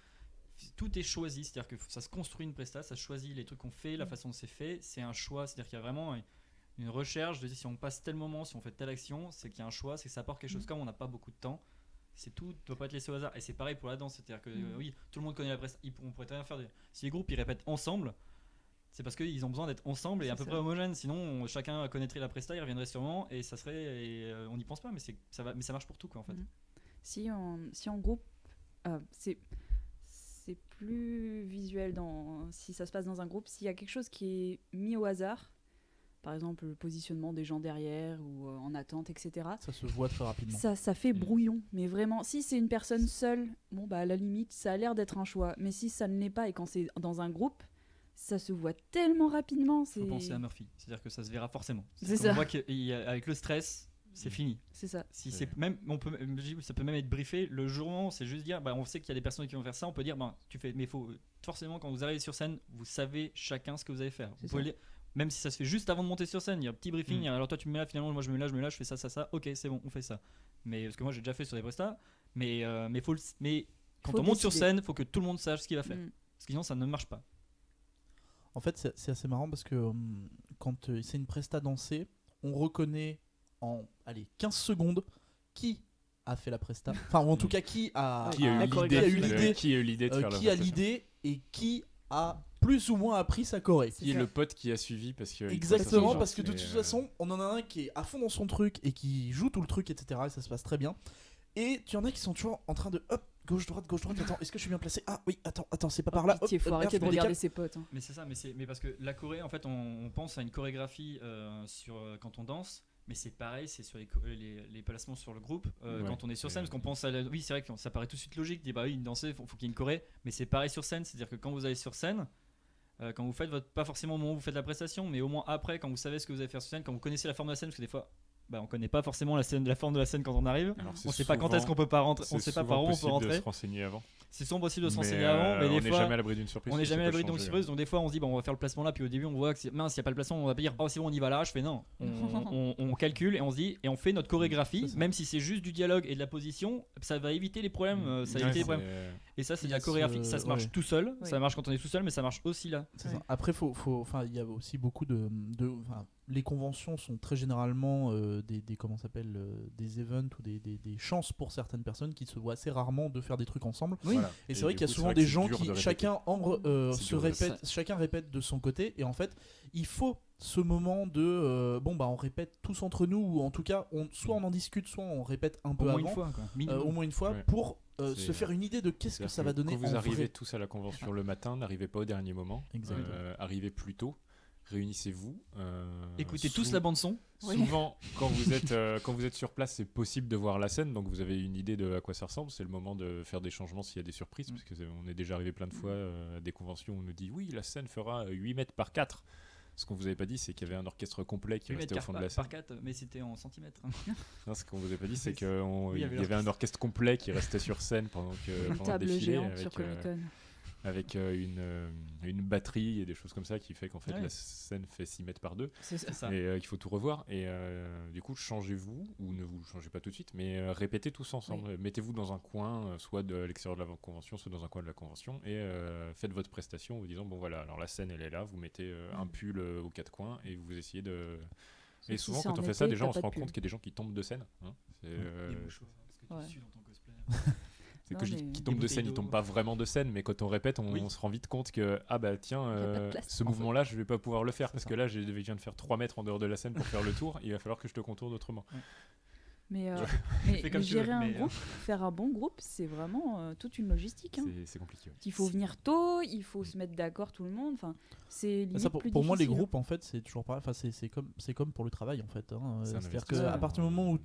tout est choisi, c'est-à-dire que ça se construit une presta, ça choisit les trucs qu'on fait, la façon dont c'est fait, c'est un choix, c'est-à-dire qu'il y a vraiment une recherche de dire si on passe tel moment, si on fait telle action, c'est qu'il y a un choix, c'est que ça apporte quelque chose. Comme on n'a pas beaucoup de temps, c'est tout, ne doit pas être laissé au hasard. Et c'est pareil pour la danse, c'est-à-dire que oui, tout le monde connaît la presta, on pourrait très bien faire si les groupes ils répètent ensemble, c'est parce qu'ils ont besoin d'être ensemble et à peu près homogènes, sinon chacun connaîtrait la presta, il reviendrait sûrement et ça serait, on n'y pense pas, mais ça marche pour tout quoi en fait. Si en groupe, c'est plus visuel si ça se passe dans un groupe, s'il y a quelque chose qui est mis au hasard, par exemple le positionnement des gens derrière ou en attente, etc. Ça se voit très rapidement. Ça fait brouillon, mais vraiment, si c'est une personne seule, à la limite, ça a l'air d'être un choix, mais si ça ne l'est pas et quand c'est dans un groupe, ça se voit tellement rapidement. Faut penser à Murphy, c'est-à-dire que ça se verra forcément. C'est ça. On voit qu'avec le stress, c'est fini. C'est ça. C'est même, ça peut même être briefé le jour où c'est juste dire, on sait qu'il y a des personnes qui vont faire ça, on peut dire, tu fais, mais faut forcément quand vous arrivez sur scène, vous savez chacun ce que vous allez faire. Vous pouvez même si ça se fait juste avant de monter sur scène, il y a un petit briefing. Alors toi tu me mets là, finalement moi je me mets là, je fais ça. Ok, c'est bon, on fait ça. Mais parce que moi j'ai déjà fait sur des prestats, mais quand on monte sur scène, faut que tout le monde sache ce qu'il va faire. Parce que sinon ça ne marche pas. En fait, c'est assez marrant parce que quand c'est une presta dansée, on reconnaît en 15 secondes qui a fait la presta, enfin ou en tout cas qui a eu l'idée et qui a plus ou moins appris sa choré. Qui est le pote qui a suivi parce que exactement, parce que de toute façon on en a un qui est à fond dans son truc et qui joue tout le truc, etc. et ça se passe très bien, et tu en as qui sont toujours en train de hop gauche droite, attends, est-ce que je suis bien placé, ah oui, attends c'est pas par là, il faut arrêter de regarder ses potes Mais c'est ça, mais parce que la choré en fait on pense à une chorégraphie quand on danse. Mais c'est pareil, c'est sur les placements sur le groupe. Quand on est sur scène, parce qu'on pense oui, c'est vrai que ça paraît tout de suite logique. Dit une danser, faut qu'il y ait une choré. Mais c'est pareil sur scène, c'est-à-dire que quand vous allez sur scène, quand vous faites pas forcément au moment où vous faites la prestation, mais au moins après, quand vous savez ce que vous allez faire sur scène, quand vous connaissez la forme de la scène, parce que des fois, on connaît pas forcément la forme de la scène quand on arrive. Alors, On sait pas quand est-ce qu'on peut pas rentrer, on sait pas par où on peut rentrer. de se renseigner avant. C'est souvent possible de se renseigner avant, mais des on fois n'est jamais à l'abri d'une surprise. on n'est jamais à l'abri d'une surprise, donc des fois on se dit on va faire le placement là, puis au début on voit que mince, il y a pas le placement, on va pas dire c'est bon on y va là. Je fais non, on calcule et on se dit et on fait notre chorégraphie, même si c'est juste du dialogue et de la position, ça va éviter les problèmes, ça va éviter les problèmes. Et ça c'est de la chorégraphie, ça se marche tout seul, ça marche quand on est tout seul, mais ça marche aussi là. Après il y a aussi beaucoup les conventions sont très généralement des events ou des chances pour certaines personnes qui se voient assez rarement de faire des trucs ensemble. Et c'est vrai qu'il y a souvent des gens qui chacun répète de son côté, et en fait il faut ce moment de on répète tous entre nous, ou en tout cas soit on en discute, soit on répète un peu avant, au moins une fois pour se faire une idée de qu'est-ce que ça va donner. Quand vous arrivez tous à la convention le matin, n'arrivez pas au dernier moment, arrivez plus tôt. Réunissez-vous. Écoutez tous la bande son. Souvent, quand vous êtes sur place, c'est possible de voir la scène, donc vous avez une idée de à quoi ça ressemble. C'est le moment de faire des changements s'il y a des surprises, parce que on est déjà arrivé plein de fois à des conventions où on nous dit oui, la scène fera 8 mètres par 4. Ce qu'on vous avait pas dit, c'est qu'il y avait un orchestre complet qui restait au fond de la scène. Par 4, mais c'était en centimètres. Non, ce qu'on vous avait pas dit, c'est qu'il y avait un orchestre complet qui restait sur scène pendant le défilé. Avec une batterie et des choses comme ça qui fait qu'en fait la scène fait 6 mètres par 2 et qu'il faut tout revoir, et du coup changez-vous, ou ne vous changez pas tout de suite, mais répétez tous ensemble, mettez-vous dans un coin, soit de l'extérieur de la convention, soit dans un coin de la convention, et faites votre prestation en vous disant bon voilà, alors la scène elle est là, vous mettez un pull aux 4 coins et vous essayez de... Et souvent quand on fait ça, déjà on se rend compte qu'il y a des gens qui tombent de scène, hein. Parce que tu sues dans ton cosplay. C'est que qui tombe de scène, il tombe pas vraiment de scène, mais quand on répète, on se rend vite compte que ce mouvement-là, je vais pas pouvoir le faire parce que là, je viens de faire 3 mètres en dehors de la scène pour faire le tour. Il va falloir que je te contourne autrement. Mais gérer un groupe, faire un bon groupe, c'est vraiment toute une logistique. Hein. C'est compliqué. Ouais. Il faut venir tôt, il faut se mettre d'accord tout le monde. Enfin, c'est limite plus pour moi, les difficile. groupes, en fait, c'est toujours pareil. Enfin, c'est comme pour le travail, en fait. Hein. C'est-à-dire qu'à partir du moment où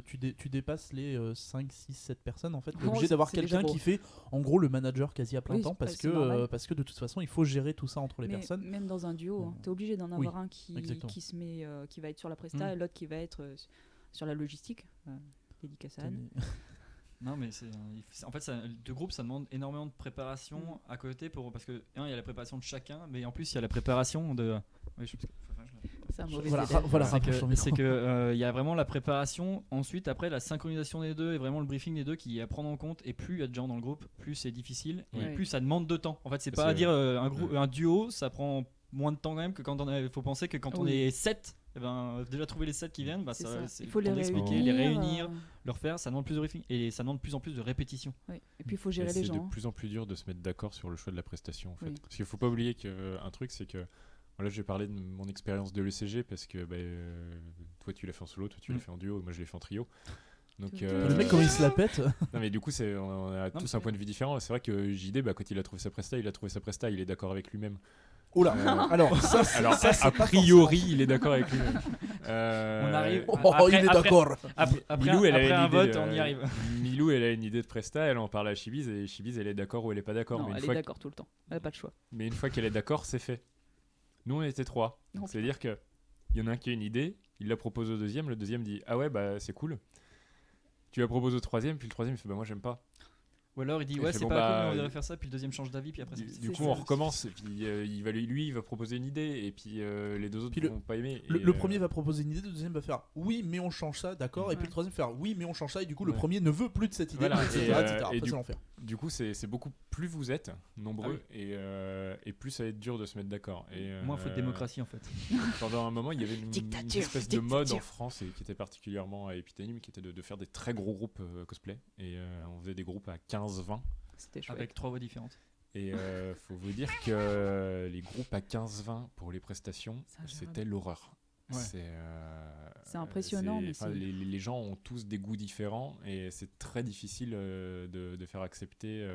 tu dépasses les 5, 6, 7 personnes, en fait, tu es obligé d'avoir quelqu'un qui fait, en gros, le manager quasi à plein temps, parce que de toute façon, il faut gérer tout ça entre les personnes. Même dans un duo, tu es obligé d'en avoir un qui se met, qui va être sur la presta, et l'autre qui va être sur la logistique. Dédicace à Anne. Non, mais en fait, deux groupes, ça demande énormément de préparation à côté parce que il y a la préparation de chacun, mais en plus il y a la préparation de. Oui, c'est un mauvais c'est que il y a vraiment la préparation. Ensuite, après la synchronisation des deux et vraiment le briefing des deux qui est à prendre en compte. Et plus il y a de gens dans le groupe, plus c'est difficile et plus ça demande de temps. En fait, c'est pas à dire un duo, ça prend moins de temps quand même que quand il faut penser que quand on est 7. Déjà trouver les 7 qui viennent, il faut les réunir, leur faire, ça demande plus de briefing et ça demande de plus en plus de répétition. Et puis il faut gérer les gens. C'est de plus en plus dur de se mettre d'accord sur le choix de la prestation en fait. Parce qu'il faut pas oublier qu'un truc, c'est que là je vais parler de mon expérience de l'ECG parce que toi tu l'as fait en solo, toi tu l'as fait en duo, moi je l'ai fait en trio. Donc, le mec quand il se la pète. Non mais du coup on a tous un point de vue différent. C'est vrai que JD quand il a trouvé sa presta, il est d'accord avec lui-même. Oula, alors ça a priori il est d'accord avec lui-même. On arrive. Il est d'accord. Après un vote, on y arrive. Milou, elle a une idée de presta, elle en parle à Chibiz et Chibiz elle est d'accord ou elle est pas d'accord. Non, elle est d'accord tout le temps. Elle a pas de choix. Mais une fois qu'elle est d'accord, c'est fait. Nous on était 3. C'est-à-dire que il y en a un qui a une idée, il la propose au deuxième, le deuxième dit ah ouais c'est cool. Tu la proposes au troisième, puis le troisième il fait moi j'aime pas. Ou alors il dit c'est pas cool, on devrait faire ça, puis le deuxième change d'avis, puis après du coup on recommence, et puis il va proposer une idée, et puis les deux autres vont pas aimer. Le premier va proposer une idée, le deuxième va faire oui mais on change ça, d'accord, et puis le troisième va faire oui mais on change ça, et du coup le premier ne veut plus de cette idée, etc. Après c'est l'enfer. Du coup c'est beaucoup plus vous êtes nombreux, et plus ça va être dur de se mettre d'accord. Moins faut de démocratie en fait. Pendant un moment il y avait une espèce de mode en France, et qui était particulièrement à Epitanium, qui était de faire des très gros groupes cosplay, et on faisait des groupes à 15-20. C'était chouette. Avec 3 voix différentes. Et faut vous dire que les groupes à 15-20 pour les prestations, c'était l'horreur. Ouais. C'est impressionnant. Les gens ont tous des goûts différents, et c'est très difficile de faire accepter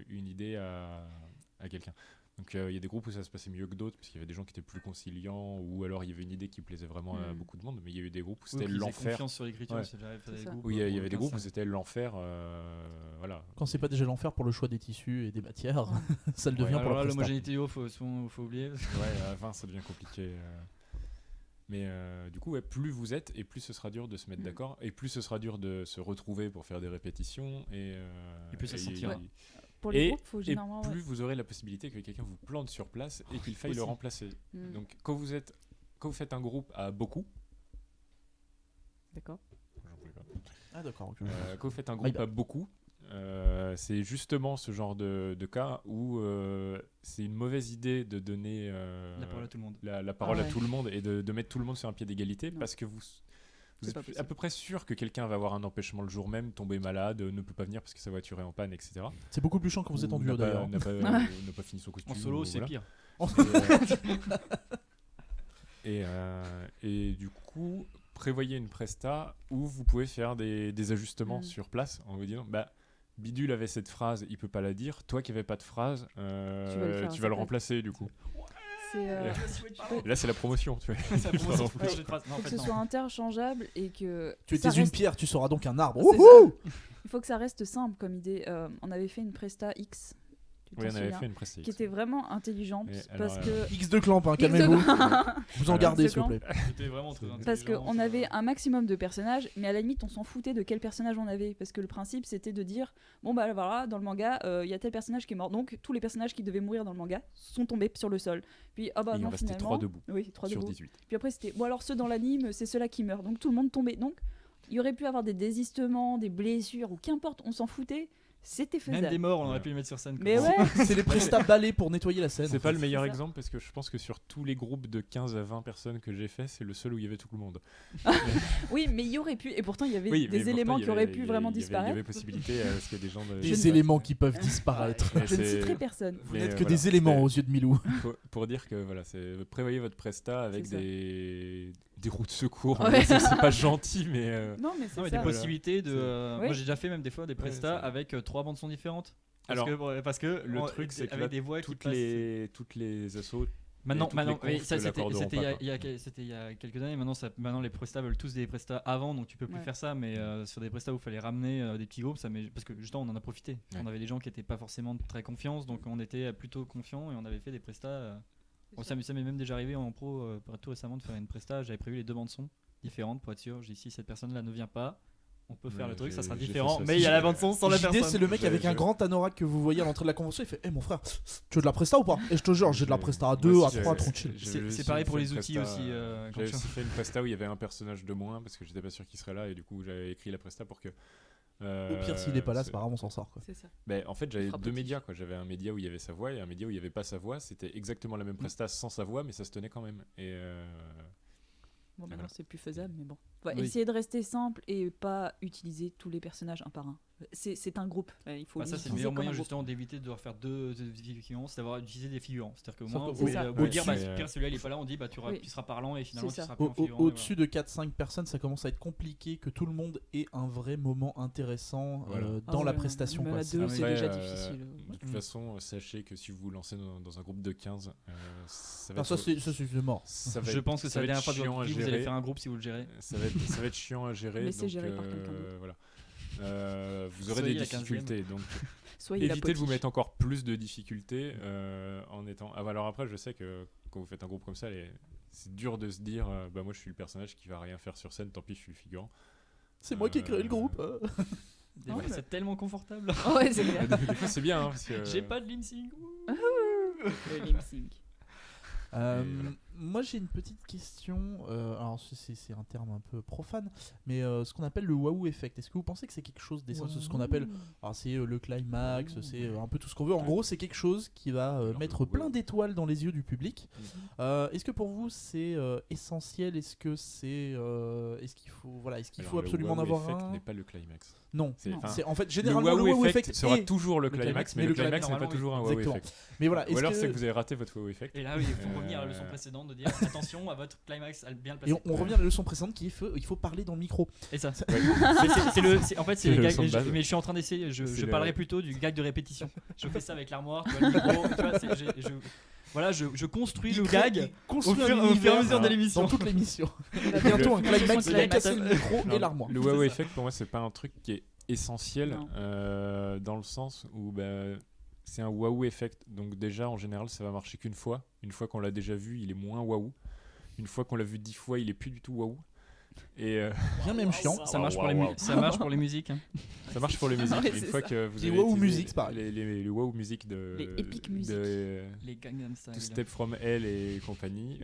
une idée à quelqu'un. Donc il y a des groupes où ça se passait mieux que d'autres, parce qu'il y avait des gens qui étaient plus conciliants, ou alors il y avait une idée qui plaisait vraiment à beaucoup de monde, mais il y a eu des groupes où c'était l'enfer. Confiance sur l'écriture, il y avait des groupes où c'était l'enfer. Voilà. Quand c'est pas déjà l'enfer pour le choix des tissus et des matières, ça le devient pour la presta. L'homogénéité, faut oublier. Ouais, à 20 ça devient compliqué. Mais du coup, plus vous êtes, et plus ce sera dur de se mettre d'accord, et plus ce sera dur de se retrouver pour faire des répétitions, et plus ça se sentira. Pour les groupes, faut généralement. Plus vous aurez la possibilité que quelqu'un vous plante sur place et qu'il faille le remplacer. Donc quand vous faites un groupe à beaucoup. D'accord. Ah d'accord. Okay. Quand vous faites un groupe à beaucoup, c'est justement ce genre de cas où c'est une mauvaise idée de donner la parole à tout le monde, la parole à tout le monde et de mettre tout le monde sur un pied d'égalité parce que vous êtes à peu près sûr que quelqu'un va avoir un empêchement le jour même, tomber malade, ne peut pas venir parce que sa voiture est en panne, etc. C'est beaucoup plus chiant quand vous êtes en duo d'ailleurs. N'a pas fini son costume. En solo, c'est pire. Et du coup, prévoyez une presta où vous pouvez faire des ajustements sur place en vous disant Bidule avait cette phrase, il peut pas la dire. Toi qui n'avais pas de phrase, tu vas le remplacer du coup. Là, c'est la promotion. Tu vois. Il faut que ce soit interchangeable et que. Tu étais une pierre, tu seras donc un arbre. Il faut que ça reste simple comme idée. On avait fait une presta X. Oui, on avait fait une presta X. Qui était vraiment intelligente. Parce que... X de clamp, calmez-vous. Vous en gardez, s'il vous plaît. C'était vraiment très intelligent. Parce qu'on avait un maximum de personnages, mais à la limite, on s'en foutait de quel personnage on avait. Parce que le principe, c'était de dire voilà, dans le manga, il y a tel personnage qui est mort. Donc, tous les personnages qui devaient mourir dans le manga sont tombés sur le sol. Puis, il en restait 3 debout. Oui, 3 sur debout. 18. Puis après, c'était alors ceux dans l'anime, c'est ceux-là qui meurent. Donc, tout le monde tombait. Donc, il y aurait pu avoir des désistements, des blessures, ou qu'importe, on s'en foutait. C'était faisable. Même des morts, on aurait pu les mettre sur scène. Mais ouais. C'est les prestats balais pour nettoyer la scène. C'est pas le meilleur exemple parce que je pense que sur tous les groupes de 15 à 20 personnes que j'ai fait, c'est le seul où il y avait tout le monde. Oui, mais il y aurait pu, et pourtant il y avait des éléments qui auraient pu vraiment disparaître. Il y avait possibilité parce qu'il y a des gens. Des éléments qui peuvent disparaître. Je ne citerai personne. Vous n'êtes que des éléments aux yeux de Milou. Pour dire que voilà, prévoyez votre presta avec des roues de secours. Ouais. C'est pas gentil, mais. Non, mais c'est ça. Des possibilités de. Moi, j'ai déjà fait même des fois des prestas avec 3 bandes son différentes. Parce que le truc, c'est que avec des voix toutes les assos. Maintenant, oui, ça c'était il y a quelques années. Maintenant, les prestas veulent tous des prestas avant, donc tu peux plus faire ça. Mais sur des prestas où il fallait ramener des petits groupes, parce que justement, on en a profité. Ouais. On avait des gens qui étaient pas forcément très confiants, donc on était plutôt confiants et on avait fait des prestas. Ça m'est même déjà arrivé en pro tout récemment de faire une presta. J'avais prévu les 2 bandes son différentes pour être sûr. J'ai dit si cette personne-là ne vient pas, on peut faire le truc, ça sera différent, mais il y a la bande son sans la personne. L'idée, c'est le mec avec un grand anorak que vous voyez à l'entrée de la convention. Il fait mon frère, tu veux de la presta ou pas? Et je te jure, j'ai de la presta à 2, à 3, tranquille. C'est pareil pour les outils aussi. J'avais aussi fait une presta où il y avait un personnage de moins parce que j'étais pas sûr qu'il serait là et du coup j'avais écrit la presta pour que. Au pire, s'il est pas là, c'est pas grave, on s'en sort. C'est ça. En fait, j'avais 2 médias. J'avais un média où il y avait sa voix et un média où il y avait pas sa voix. C'était exactement la même presta sans sa voix, mais ça se tenait quand même. Et bon, maintenant c'est plus faisable, mais bon. Essayer de rester simple et pas utiliser tous les personnages un par un. C'est un groupe. Il faut ça, c'est le meilleur moyen justement d'éviter de devoir faire 2 figurants, c'est d'avoir utilisé des figurants. C'est-à-dire que moi, vous dire, celui-là il est pas là, on dit, tu seras parlant et finalement tu seras plus un figurant. Au-dessus de 4-5 personnes, ça commence à être compliqué que tout le monde ait un vrai moment intéressant dans la prestation. Même à 2, c'est déjà difficile. De toute façon, sachez que si vous vous lancez dans un groupe de 15, ça va ça c'est mort. Je pense que c'est la dernière fois que vous allez faire un groupe si vous le gérez. Ça va être chiant à gérer. Mais c'est géré par quelqu'un d'autre. Voilà. Vous aurez des difficultés, donc Soyez évitez de vous mettre encore plus de difficultés en étant. Alors après, je sais que quand vous faites un groupe comme ça, c'est dur de se dire, moi je suis le personnage qui va rien faire sur scène, tant pis, je suis le figurant. C'est moi qui ai créé le groupe. Des fois, c'est tellement confortable. Ouais, c'est bien. Des fois, c'est bien. Parce que... J'ai pas de lip sync. Le lip sync. Moi j'ai une petite question, alors c'est un terme un peu profane, mais ce qu'on appelle le waouh effect, est-ce que vous pensez que c'est quelque chose d'essentiel, ce qu'on appelle, alors c'est le climax, c'est un peu tout ce qu'on veut, en gros c'est quelque chose qui va mettre plein d'étoiles dans les yeux du public. Est-ce que pour vous c'est essentiel, est-ce qu'il faut absolument en avoir un? N'est pas le climax. Non. En fait généralement le wow effect sera toujours le climax, mais le climax n'est pas toujours un wow effect. Mais voilà, ou alors c'est que vous avez raté votre wow effect. Et là oui, il faut revenir à la leçon précédente de dire attention à votre climax, bien le placer. Et on revient à la leçon précédente il faut parler dans le micro. Et ça. En fait c'est le gag, mais je suis en train d'essayer, je parlerai plutôt du gag de répétition. Je fais ça avec l'armoire, tu vois, le micro, tu vois, voilà, je construis le gag au fur et à mesure de l'émission. Dans toute l'émission. Il a bientôt un climax, il a cassé le micro et l'armoire. Le wow effect pour moi c'est pas un truc qui est essentiel dans le sens où c'est un waouh effect, donc déjà en général ça va marcher qu'une fois qu'on l'a déjà vu, il est moins waouh Une fois qu'on l'a vu 10 fois, il est plus du tout waouh. Et bien même chiant. Ça marche pour les musiques. Hein. Ça marche pour les musiques. Ouais, Une c'est fois ça. que vous Les avez wow utilisé music, c'est pareil. les wow music Les epic music. Les Gangnam Style. To Step From Hell et compagnie.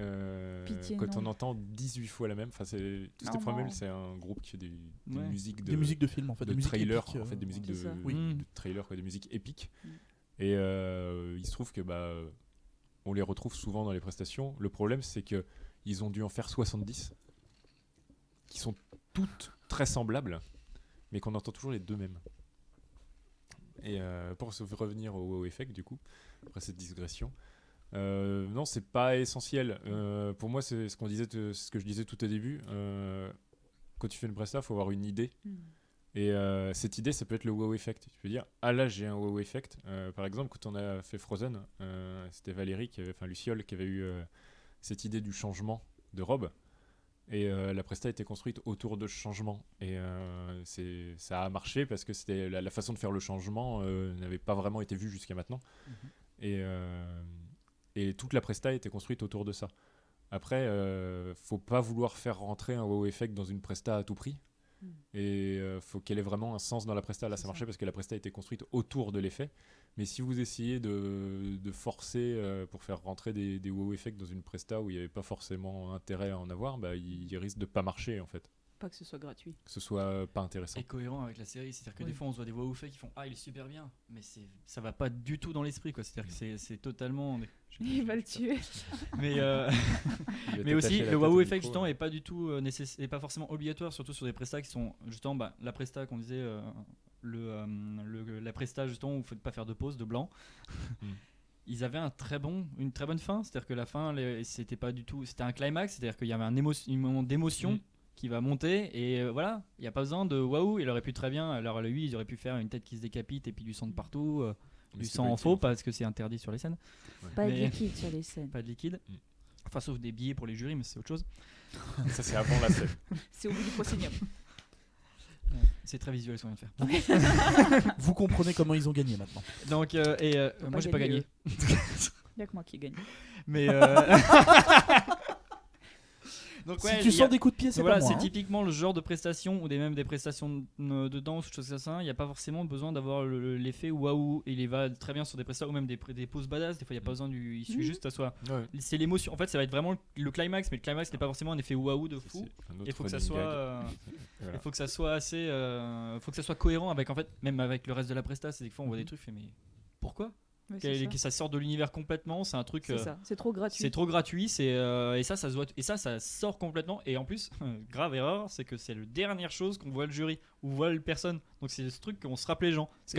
Pitié, quand non. on entend 18 fois la même, To Step From Hell, c'est un groupe qui fait des Ouais. musiques Des musiques de films en fait, de des musiques trailers, épiques, en fait, des musiques c'est ça. Oui. de trailers, quoi, des musiques épiques. Mm. Et il se trouve que on les retrouve souvent dans les prestations. Le problème, c'est que ils ont dû en faire 70, qui sont toutes très semblables, mais qu'on entend toujours les deux mêmes. Et pour se revenir au wow effect, du coup, après cette digression, non, c'est pas essentiel. Pour moi, c'est ce que je disais tout au début. Quand tu fais une presta, il faut avoir une idée. Et cette idée, ça peut être le wow effect. Tu peux dire, ah là, j'ai un wow effect. Par exemple, quand on a fait Frozen, c'était Valérie, Luciole, qui avait eu cette idée du changement de robe. Et la presta a été construite autour de ce changement. Et ça a marché parce que c'était la façon de faire le changement n'avait pas vraiment été vue jusqu'à maintenant. Et toute la presta a été construite autour de ça. Après, faut pas vouloir faire rentrer un wow effect dans une presta à tout prix. Et faut qu'elle ait vraiment un sens dans la presta. Là, ça marchait parce que la presta a été construite autour de l'effet. Mais si vous essayez de forcer pour faire rentrer des wow effects dans une presta où il n'y avait pas forcément intérêt à en avoir, il risque de pas marcher en fait. Pas que ce soit gratuit. Que ce soit pas intéressant. Et cohérent avec la série, c'est-à-dire que des fois on se voit des wow effects qui font il est super bien, mais ça va pas du tout dans l'esprit quoi. C'est-à-dire que c'est totalement. Il va le tuer. Mais aussi le wow effect justement est pas du tout est pas forcément obligatoire, surtout sur des prestats qui sont justement la presta qu'on disait la presta justement où vous faites pas faire de pause de blanc. Ils avaient une très bonne fin, c'est-à-dire que la fin c'était pas du tout, c'était un climax, c'est-à-dire qu'il y avait un moment d'émotion qui va monter et voilà, il y a pas besoin de waouh, il aurait pu très bien, alors lui ils auraient pu faire une tête qui se décapite et puis du sang de partout, du sang en faux parce que c'est interdit sur les scènes. Pas de liquide sur les scènes. Pas de liquide. Enfin sauf des billets pour les jurys mais c'est autre chose. Ça c'est avant la scène. C'est au bout du proscenium. C'est très visuel ce qu'on vient de faire. Vous comprenez comment ils ont gagné maintenant. Donc moi j'ai pas gagné. Il y a que moi qui gagne. Mais donc, si tu sens des coups de pied, c'est pas moi. C'est typiquement le genre de prestation ou même des prestations de danse ou choses comme ça. Il n'y a pas forcément besoin d'avoir l'effet waouh. Il va très bien sur des prestations ou même des poses badass. Des fois, il n'y a pas besoin il suffit juste que ça soit. Ouais. C'est l'émotion. En fait, ça va être vraiment le climax, mais le climax n'est pas forcément un effet waouh de fou. Il faut que ça soit. Il faut que ça soit assez. Faut que ça soit cohérent avec même avec le reste de la presta. C'est des fois on voit des trucs, mais pourquoi? Que ça sort de l'univers complètement, c'est un truc. C'est ça, c'est trop gratuit. C'est trop gratuit, et ça se voit, et ça sort complètement. Et en plus, grave erreur, c'est que c'est la dernière chose qu'on voit le jury ou voit le personne. Donc c'est ce truc qu'on se rappelle les gens. C'est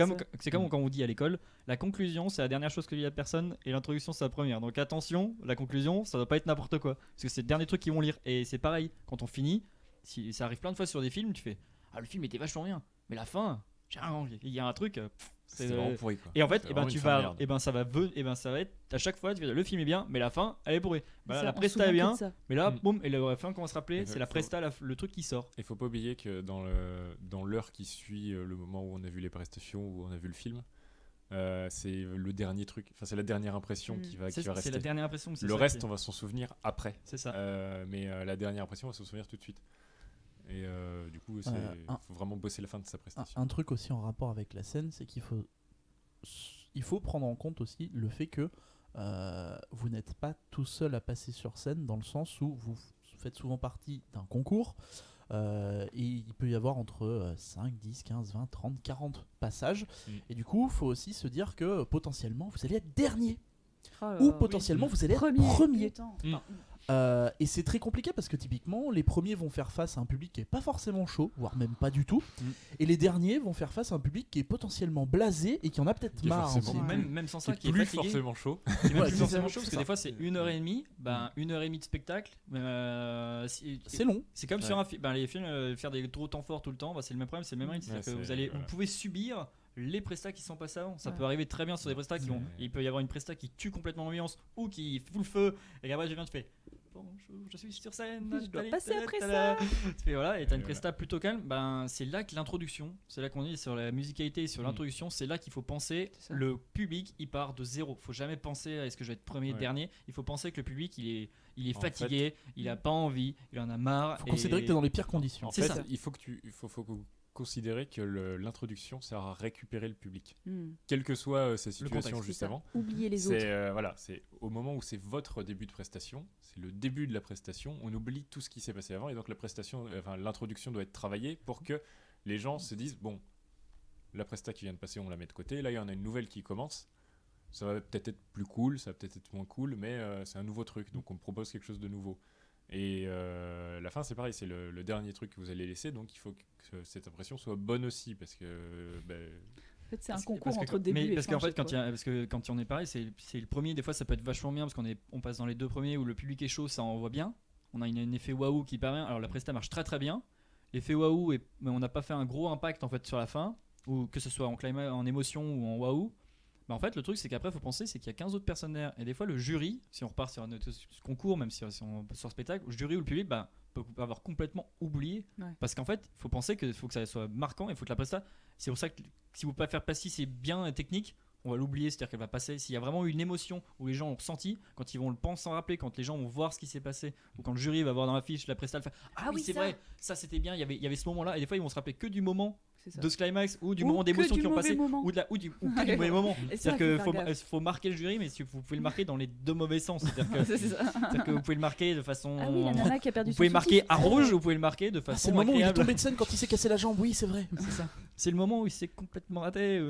comme quand on dit à l'école, la conclusion c'est la dernière chose que dit la personne et l'introduction c'est la première. Donc attention, la conclusion ça doit pas être n'importe quoi parce que c'est le dernier truc qu'ils vont lire. Et c'est pareil, quand on finit, si ça arrive plein de fois sur des films, tu fais le film était vachement bien, mais la fin, il y a un truc. C'est vraiment pourri quoi. Et en fait, ça va être à chaque fois le film est bien, mais la fin elle est pourrie. La presta est bien, mais là boum, et la fin qu'on va se rappeler, c'est la presta, le truc qui sort. Il faut pas oublier que dans l'heure qui suit le moment où on a vu les prestations, où on a vu le film, c'est le dernier truc, enfin c'est la dernière impression qui va rester. C'est la dernière impression. Le reste on va s'en souvenir après. C'est ça. Mais la dernière impression on va s'en souvenir tout de suite. Et du coup, faut vraiment bosser la fin de sa prestation. Un truc aussi en rapport avec la scène, c'est qu'il faut prendre en compte aussi le fait que vous n'êtes pas tout seul à passer sur scène, dans le sens où vous faites souvent partie d'un concours et il peut y avoir entre 5, 10, 15, 20, 30, 40 passages. Et du coup, il faut aussi se dire que potentiellement, vous allez être dernier. Ou potentiellement, vous allez être premier. Et c'est très compliqué parce que typiquement les premiers vont faire face à un public qui est pas forcément chaud, voire même pas du tout, et les derniers vont faire face à un public qui est potentiellement blasé et qui en a peut-être marre aussi. Même sans ça, qui est plus forcément chaud. Qui est même plus forcément chaud parce que des fois c'est 1h30, 1h30 de spectacle. C'est long. C'est comme sur un film. Les films, faire des gros temps forts tout le temps, c'est le même problème, c'est le même rythme. C'est-à-dire que vous pouvez subir les prestats qui sont passés avant. Ça peut arriver très bien sur des prestats il peut y avoir une presta qui tue complètement l'ambiance ou qui fout le feu et qu'après tu fais bonjour, je suis sur scène. Je dois passer après ça. Et voilà, et t'as une presta plutôt calme. Ben, c'est là que l'introduction, c'est là qu'on dit sur la musicalité et sur l'introduction, c'est là qu'il faut penser. Le public, il part de zéro. Faut jamais penser à est-ce que je vais être premier, dernier. Il faut penser que le public, il est fatigué, il a pas envie, il en a marre. Faut considérer que t'es dans les pires conditions. En fait, il faut considérer que l'introduction sert à récupérer le public, quelle que soit sa situation juste avant. Oubliez les autres. C'est au moment où c'est votre début de prestation, c'est le début de la prestation, on oublie tout ce qui s'est passé avant et donc l'introduction doit être travaillée pour que les gens se disent bon, la presta qui vient de passer, on la met de côté, là il y en a une nouvelle qui commence. Ça va peut-être être plus cool, ça va peut-être être moins cool, mais c'est un nouveau truc, donc on propose quelque chose de nouveau. Et la fin, c'est pareil, c'est le dernier truc que vous allez laisser, donc il faut que cette impression soit bonne aussi, parce que... En fait, c'est un concours entre début et fin. Parce qu'en fait, quand on est pareil, c'est le premier, des fois ça peut être vachement bien, parce qu'on passe dans les 2 premiers où le public est chaud, ça envoie bien. On a un effet waouh qui permet, alors la presta marche très très bien. L'effet waouh, mais on n'a pas fait un gros impact en fait sur la fin, ou que ce soit en émotion ou en waouh. Bah en fait, le truc, c'est qu'après, il faut penser, c'est qu'il y a 15 autres personnes derrière. Et des fois, le jury, si on repart sur un concours, même si on sur spectacle, le jury ou le public peut avoir complètement oublié. Ouais. Parce qu'en fait, il faut penser qu'il faut que ça soit marquant et il faut que la presta. C'est pour ça que si vous ne pouvez pas faire passer, c'est bien technique, on va l'oublier. C'est-à-dire qu'elle va passer. S'il y a vraiment eu une émotion où les gens ont ressenti, quand ils vont le penser, s'en rappeler, quand les gens vont voir ce qui s'est passé, ou quand le jury va voir dans la fiche la presta, ah oui, c'est vrai, ça c'était bien, il y avait ce moment-là. Et des fois, ils vont se rappeler que du moment de ce climax ou du moment d'émotion qui ont passé ou que du mauvais moment. C'est-à-dire qu'il faut marquer le jury, mais vous pouvez le marquer dans les 2 mauvais sens. C'est-à-dire que vous pouvez le marquer de façon. Ah oui, la nana qui a perdu vous pouvez le marquer à rouge, vous pouvez le marquer de façon. C'est le moment où il est tombé de scène quand il s'est cassé la jambe, oui, c'est vrai. C'est ça. C'est le moment où il s'est complètement raté.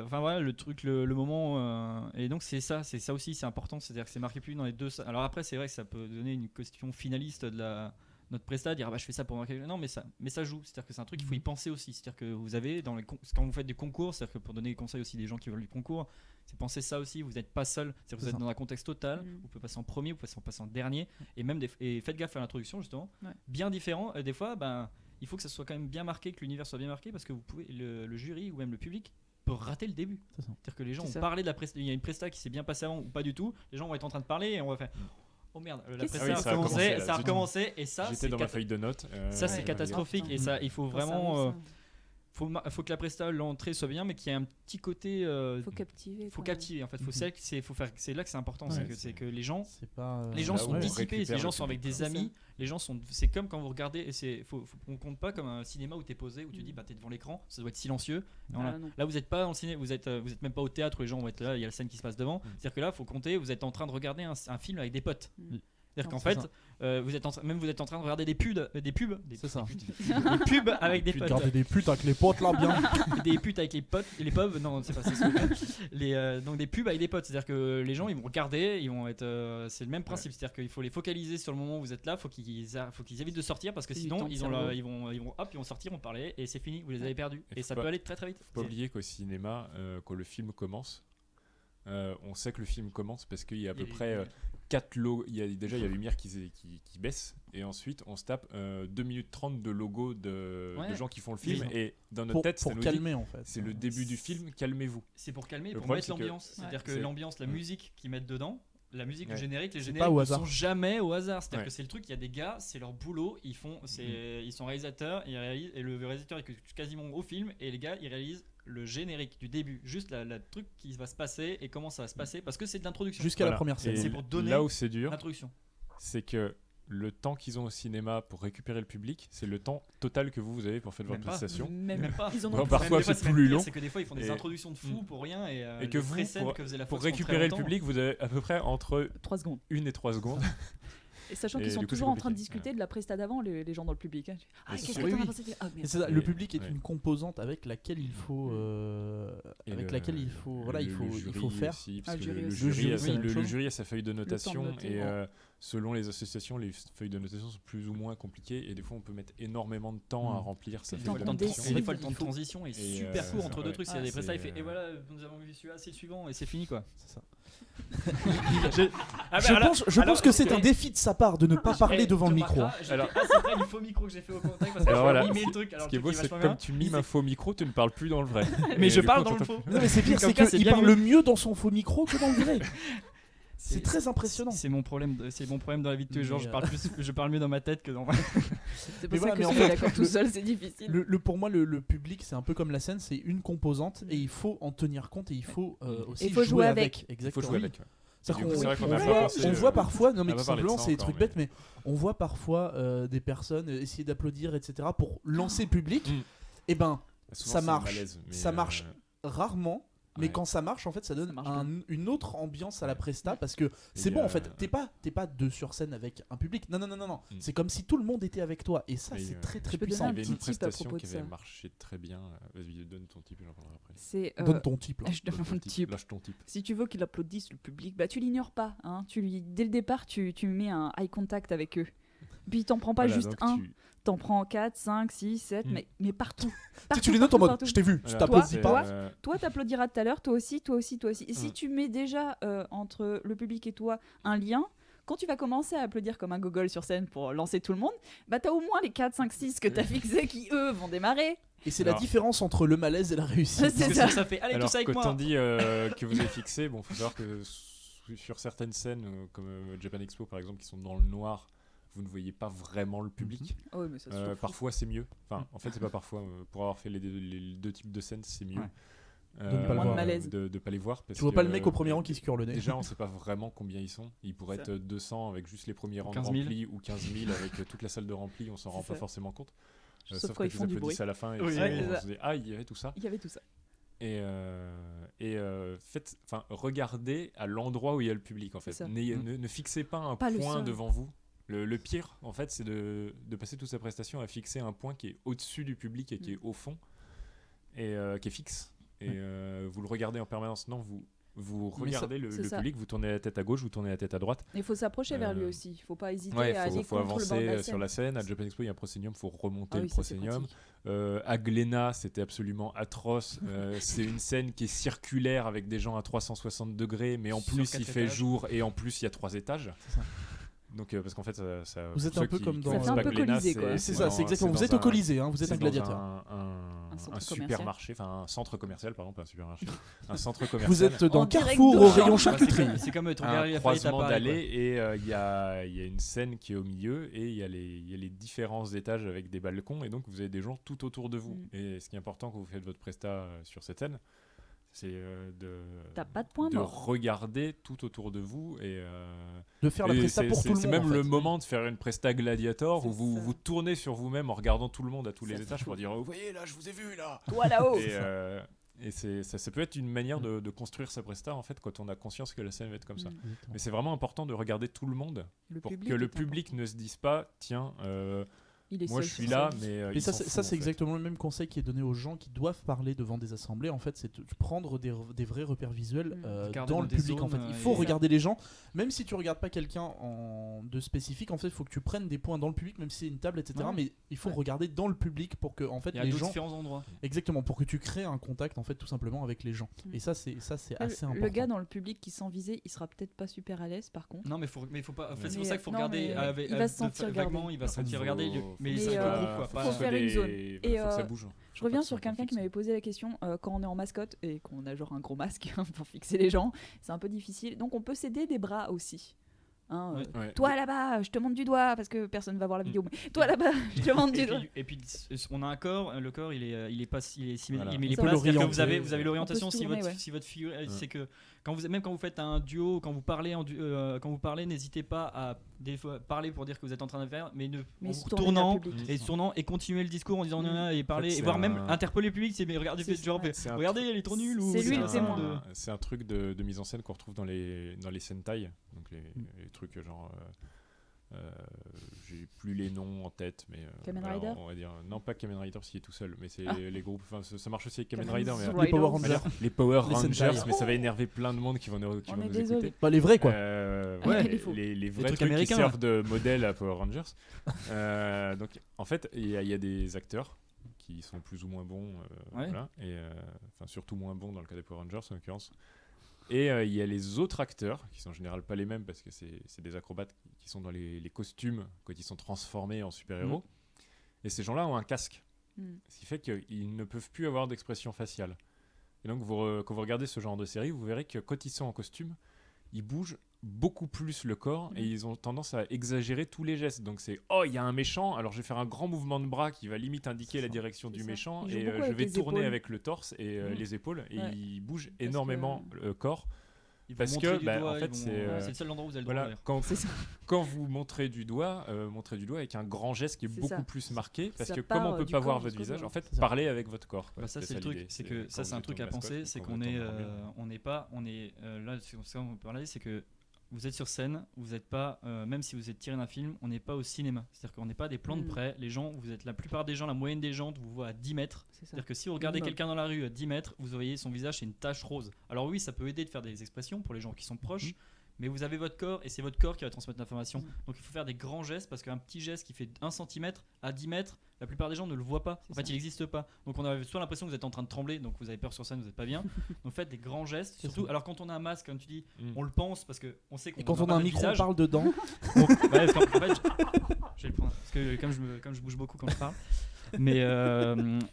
Enfin voilà, le truc, le moment. Et donc c'est ça aussi, c'est important. C'est-à-dire que c'est marqué plus dans les 2. Alors après, c'est vrai que ça peut donner une question finaliste de notre presta, dire je fais ça pour marquer. Non, mais ça joue. C'est-à-dire que c'est un truc, il faut y penser aussi. C'est-à-dire que vous avez quand vous faites du concours, c'est-à-dire que pour donner des conseils aussi des gens qui veulent du concours, c'est penser ça aussi. Vous n'êtes pas seul. C'est-à-dire que vous êtes dans un contexte total. Vous pouvez passer en premier, vous pouvez passer en dernier, et même et faites gaffe à l'introduction justement. Ouais. Bien différent. Des fois, il faut que ça soit quand même bien marqué, que l'univers soit bien marqué, parce que vous pouvez le jury ou même le public peut rater le début. C'est-à-dire que les gens ont parlé de la presta. Il y a une presta qui s'est bien passée avant ou pas du tout. Les gens vont être en train de parler et on va faire. Oh merde, la presta ça a recommencé et ça j'étais dans ma feuille de notes. Ça c'est catastrophique et ça il faut vraiment faut que la presta l'entrée soit bien mais qu'il y ait un petit côté faut captiver en fait c'est là que c'est important c'est que les gens sont dissipés, les gens sont avec des amis, les gens sont c'est comme quand vous regardez et on compte pas comme un cinéma où t'es posé où tu dis t'es devant l'écran, ça doit être silencieux. Là vous êtes pas dans le ciné, vous êtes même pas au théâtre où les gens vont être là, il y a la scène qui se passe devant. C'est-à-dire que là faut compter, vous êtes en train de regarder un film avec des potes. C'est-à-dire qu'en fait, vous êtes en train de regarder des pubs. Des pubs avec des potes. Regarder des putes avec les potes là bien. Des putes avec les potes, les pubs, non, c'est pas ça. Donc des pubs avec des potes, c'est-à-dire que les gens ils vont regarder, ils vont être. C'est le même principe, c'est-à-dire qu'il faut les focaliser sur le moment où vous êtes là, faut qu'ils évitent de sortir parce que sinon ils vont sortir, on parlait et c'est fini, vous les avez perdus. Et ça peut aller très très vite. Faut pas oublier qu'au cinéma, quand le film commence, on sait que le film commence parce qu'il y a à peu près 4 logos. Il y a la lumière qui baisse et ensuite on se tape 2 minutes 30 de logos de gens qui font le film et dans notre tête pour calmer en fait. C'est le début du film, calmez-vous. C'est pour calmer, pour mettre l'ambiance. C'est-à-dire que l'ambiance, la musique qu'ils mettent dedans, la musique du générique, les génériques ne sont jamais au hasard. C'est-à-dire que c'est le truc, il y a des gars, c'est leur boulot, ils sont réalisateurs, ils réalisent, et le réalisateur est quasiment au film, et les gars ils réalisent le générique du début, juste la truc qui va se passer et comment ça va se passer, parce que c'est de l'introduction. Jusqu'à la première scène. C'est pour donner là où c'est dur, l'introduction. C'est que le temps qu'ils ont au cinéma pour récupérer le public, c'est le temps total que vous avez pour faire votre prestation. Même pas. Parfois c'est plus long. C'est que des fois ils font des introductions de fou pour rien et que vous pour récupérer le public, vous avez à peu près entre 3 secondes. 1 et 3 secondes. Et sachant qu'ils sont toujours en train de discuter de la presta d'avant, les gens dans le public. Qu'est-ce que t'en as pensé ? Le public est une composante avec laquelle il faut faire. Le jury a sa feuille de notation et selon les associations, les feuilles de notation sont plus ou moins compliquées et des fois on peut mettre énormément de temps à remplir sa feuille de notation. Et des fois le temps de transition est super court entre deux trucs. Il y a des prestats, il fait et voilà, nous avons vu celui-là, c'est le suivant et c'est fini quoi. C'est ça. Je pense que c'est un défi de sa part de ne pas parler devant le micro. Alors, c'est pas du faux micro que j'ai fait au contact parce que j'ai mimé le truc. Ce qui est beau, c'est que comme tu mimes un faux micro, tu ne parles plus dans le vrai. Mais je parle dans le faux. Non, mais c'est pire, c'est qu'il parle mieux dans son faux micro que dans le vrai. C'est très impressionnant. C'est mon problème dans la vie de tous les jours. Mais, Je parle mieux dans ma tête que dans. C'est pour ça voilà, que mais en se fait, mettre d'accord tout seul, c'est difficile. Pour moi, le public, c'est un peu comme la scène, c'est une composante et il faut en tenir compte et il faut aussi il faut jouer avec. Il Exactement. faut jouer avec. C'est-à-dire Du coup, qu'on- c'est vrai qu'on on a pas voit- pensé, on voit parfois, non mais on va tout parler de simplement, ça c'est des trucs encore, bêtes, mais on voit parfois des personnes essayer d'applaudir, etc. pour lancer le public. Mm. Et ben, Souvent, ça c'est marche. malaise, mais, Ça marche rarement. Mais ouais. quand ça marche, en fait, ça donne Ça marche bien. une autre ambiance à la presta parce que c'est bon en fait. T'es pas deux sur scène avec un public. Non. Mm. C'est comme si tout le monde était avec toi et ça, Mais, c'est très Je peux puissant. Il y avait donner un une petit tip à prestation propos qui de avait ça. marché très bien. Vas-y, donne ton type, j'en parlerai après. C'est, Donne ton type. Là. je donne mon type. Lâche ton type. Si tu veux qu'il applaudisse le public, bah tu l'ignores pas. Hein. Dès le départ, tu mets un eye contact avec eux. Puis t'en prends pas Voilà, juste donc un, tu- t'en prends 4, 5, 6, 7, Mm. mais partout. Tu sais, Partout, tu les notes en mode partout. je t'ai vu, tu Voilà, t'applaudis c'est, pas. Toi, t'applaudiras tout à l'heure, toi aussi, toi aussi, toi aussi. Et si Mm. tu mets déjà entre le public et toi un lien, quand tu vas commencer à applaudir comme un gogol sur scène pour lancer tout le monde, bah t'as au moins les 4, 5, 6 que t'as fixés qui, eux, vont démarrer. Et c'est la Alors- différence entre le malaise et la réussite. C'est Parce que ça. ça fait allez Alors, tous avec quand moi. on dit que vous avez fixé, bon, faut savoir que sur certaines scènes, comme Japan Expo par exemple, qui sont dans le noir, vous ne voyez pas vraiment le public. Oh, mais ça se fout. Parfois c'est mieux. Enfin, en fait, c'est pas parfois. Pour avoir fait les deux types de scènes, c'est mieux. Ouais. De ne pas le Moins de voir. malaise. De pas les voir. Parce Tu vois que, pas le mec au premier rang qui se cure le nez. Déjà, on sait pas vraiment combien ils sont. Ils pourraient Ça. être 200 avec juste les premiers rangs 15 000. remplis ou 15 000 avec toute la salle de remplis. On s'en rend C'est pas ça. forcément compte. Sauf Sauf quand que ils tu font du applaudissais bruit. à la fin et Oui, on oui, se oui. disait ah, il y avait tout ça. Il y avait tout ça. Regardez à l'endroit où il y a le public en fait. C'est ça. Ne fixez pas un Pas le point seul. devant vous. Le pire en fait c'est de passer toute sa prestation à fixer un point qui est au-dessus du public et qui est au fond et qui est fixe. Et vous le regardez en permanence. Non, vous Mais ça- regardez le c'est ça. public, vous tournez la tête à gauche, vous tournez la tête à droite. Il faut s'approcher vers lui aussi. Il faut pas hésiter Ouais, à aller faut contre le bord de avancer la sur la scène. scène. À Japan Expo, il y a un proscenium, il faut remonter Ah le oui, ça, c'est proscenium. pratique. À Glénat, c'était absolument atroce. C'est une scène qui est circulaire avec des gens à 360 degrés, mais en Sur plus 4 il fait étages. jour et en plus il y a 3 étages. C'est ça. Donc parce qu'en fait, ça Vous êtes pour un ceux peu qui- comme qui dans- connaissent Ça fait un pas peu Glénat, Colisée, quoi. C'est ça, c'est exactement. dans Vous êtes au un- Colisée, hein, vous êtes c'est un dans gladiateur. Un centre un commercial. supermarché, enfin un centre commercial, pardon, pas un supermarché, un centre commercial. Vous êtes dans En direct Carrefour de au champ. rayon Ouais, charcuterie. c'est comme ton un galerie Lafayette à croisement Paris, d'allées et il y a une scène qui est au milieu et il y a les différents étages avec des balcons et donc vous avez des gens tout autour de vous. Et ce qui est important quand vous faites votre presta sur cette scène, c'est T'as pas de point de mort. regarder tout autour de vous et De faire la et presta pour tout le monde. c'est même en fait. le moment de faire une presta gladiator où C'est vous ça. vous tournez sur vous-même en regardant tout le monde à tous les Ça étages fait- pour dire vous voyez là je vous ai vu là. Toi là-haut. Et ça peut être une manière de construire sa presta en fait quand on a conscience que la scène va être comme ça. Mm. Mais c'est vraiment important de regarder tout le monde Le pour public que le est public important. ne se dise pas tiens Il est moi seul je suis sur là scène. mais Mais ils ça, s'en c'est foutent, en fait. exactement le même conseil qui est donné aux gens qui doivent parler devant des assemblées. En fait, c'est de prendre des vrais repères visuels Regarder dans dans le des public. En fait, zones, il faut et- regarder les gens, même si tu regardes pas quelqu'un de spécifique. En fait, il faut que tu prennes des points dans le public, même si c'est une table, etc. Ouais. Mais il faut Ouais. regarder dans le public pour que, en fait, Il y a les d'autres gens, différents endroits. exactement, pour que tu crées un contact, en fait, tout simplement avec les gens. Mm. Et ça, c'est assez important. Le gars dans le public qui sent viser, il sera peut-être pas super à l'aise par contre. Non, mais faut pas. En fait, c'est Mais, pour ça qu'il faut non, regarder. mais avec- il va se sentir vaguement, regardé. il va se sentir Faut- regarder. Mais Mais, ça euh, regroupe quoi. faut pas- faut que faire une zone. des- Et, faut que ça bouge. Je reviens sur quelqu'un qui m'avait posé la question quand on est en mascotte et qu'on a genre un gros masque pour fixer les gens, c'est un peu difficile. Donc on peut s'aider des bras aussi. Hein, Ouais. Ouais. toi là-bas, je te montre du doigt parce que personne va voir la vidéo. Mais toi là-bas, je te montre du doigt. Et puis, on a un corps, le corps il est pas il est symétrique, Voilà. mais il est Ça plat, va. c'est-à-dire que vous L'orienter. avez l'orientation On peut se si tourner, votre ouais. si votre figure c'est que même quand vous faites un duo, quand vous parlez quand vous parlez, n'hésitez pas à des fois parler pour dire que vous êtes en train de faire, mais en se vous tourner vers le tournant public. et se tournant et continuer le discours en disant et parler fait, et voire c'est même un- interpeller le public, c'est mais regardez C'est- genre ouais. C'est un regardez, elle est trop nulle ou C'est lui le un- témoin. C'est un truc de mise en scène qu'on retrouve dans les Sentai, donc les trucs genre j'ai plus les noms en tête, mais Kamen Rider on va dire non pas Kamen Rider s'il est tout seul, mais c'est Ah. les groupes. Enfin ça marche aussi avec Kamen Kamen Rider, mais Rider. Les Power Riders. Rangers. les Power Les Rangers, Sentai. mais ça va énerver plein de monde qui vont On nous est désolé. écouter. Bah, les vrais, quoi. Ouais, les faux. les vrais trucs trucs qui américains, servent de modèle à Power Rangers. Donc en fait, il y a des acteurs qui sont plus ou moins bons, voilà, et enfin surtout moins bons dans le cas des Power Rangers en l'occurrence. Et il y a les autres acteurs qui sont en général pas les mêmes parce que c'est des acrobates qui sont dans les costumes quand ils sont transformés en super-héros. Et ces gens-là ont un casque, Mm. ce qui fait qu'ils ne peuvent plus avoir d'expression faciale. Et donc quand vous regardez ce genre de série, vous verrez que quand ils sont en costume, ils bougent beaucoup plus le corps et ils ont tendance à exagérer tous les gestes. Donc c'est il y a un méchant, alors je vais faire un grand mouvement de bras qui va limite indiquer la direction du méchant et je vais tourner avec le torse et les épaules et ils bougent énormément le corps. Parce que en fait c'est le seul endroit où vous avez le droit. Quand vous montrez du doigt avec un grand geste qui est beaucoup plus marqué, parce que comme on peut pas voir votre visage, en fait parlez avec votre corps. Ça c'est le truc, c'est que ça c'est un truc à penser, c'est qu'on est là, ce qu'on peut parler, c'est que vous êtes sur scène, vous n'êtes pas, même si vous êtes tiré d'un film, on n'est pas au cinéma. C'est-à-dire qu'on n'est pas des plans de près. Les gens, la plupart des gens, la moyenne des gens vous voient à 10 mètres. C'est-à-dire que si vous regardez quelqu'un dans la rue à 10 mètres, vous voyez son visage, c'est une tache rose. Alors oui, ça peut aider de faire des expressions pour les gens qui sont proches, mais vous avez votre corps et c'est votre corps qui va transmettre l'information. Donc il faut faire des grands gestes parce qu'un petit geste qui fait 1 cm à 10 mètres, la plupart des gens ne le voient pas. En fait, il n'existe pas. Donc on a soit l'impression que vous êtes en train de trembler, donc vous avez peur sur scène, vous n'êtes pas bien. Donc faites des grands gestes. Surtout, alors quand on a un masque, comme tu dis, on le pense parce qu'on sait qu'on. Et quand on a un micro, on parle dedans. En fait, je vais le prendre parce que comme je bouge beaucoup quand je parle. Mais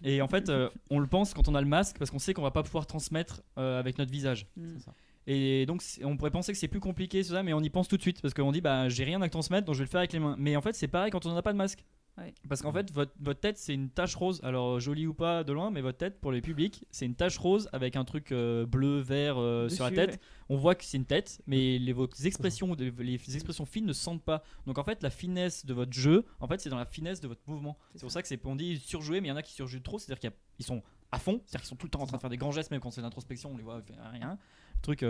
et en fait, on le pense quand on a le masque parce qu'on sait qu'on va pas pouvoir transmettre avec notre visage. C'est ça. Et donc on pourrait penser que c'est plus compliqué ça, mais on y pense tout de suite parce qu'on dit j'ai rien à transmettre donc je vais le faire avec les mains. Mais en fait c'est pareil quand on n'a pas de masque. Ouais. Parce qu'en fait votre tête c'est une tache rose, alors jolie ou pas de loin, mais votre tête pour les publics c'est une tache rose avec un truc bleu vert sur la tête. Ouais. On voit que c'est une tête, mais vos expressions, les expressions fines ne se sentent pas. Donc en fait la finesse de votre jeu, en fait c'est dans la finesse de votre mouvement. C'est pour ça que on dit surjouer, mais il y en a qui surjouent trop, c'est-à-dire qu'ils sont à fond, c'est-à-dire qu'ils sont tout le temps en train de faire des grands gestes, même quand c'est l'introspection on les voit rien. Truc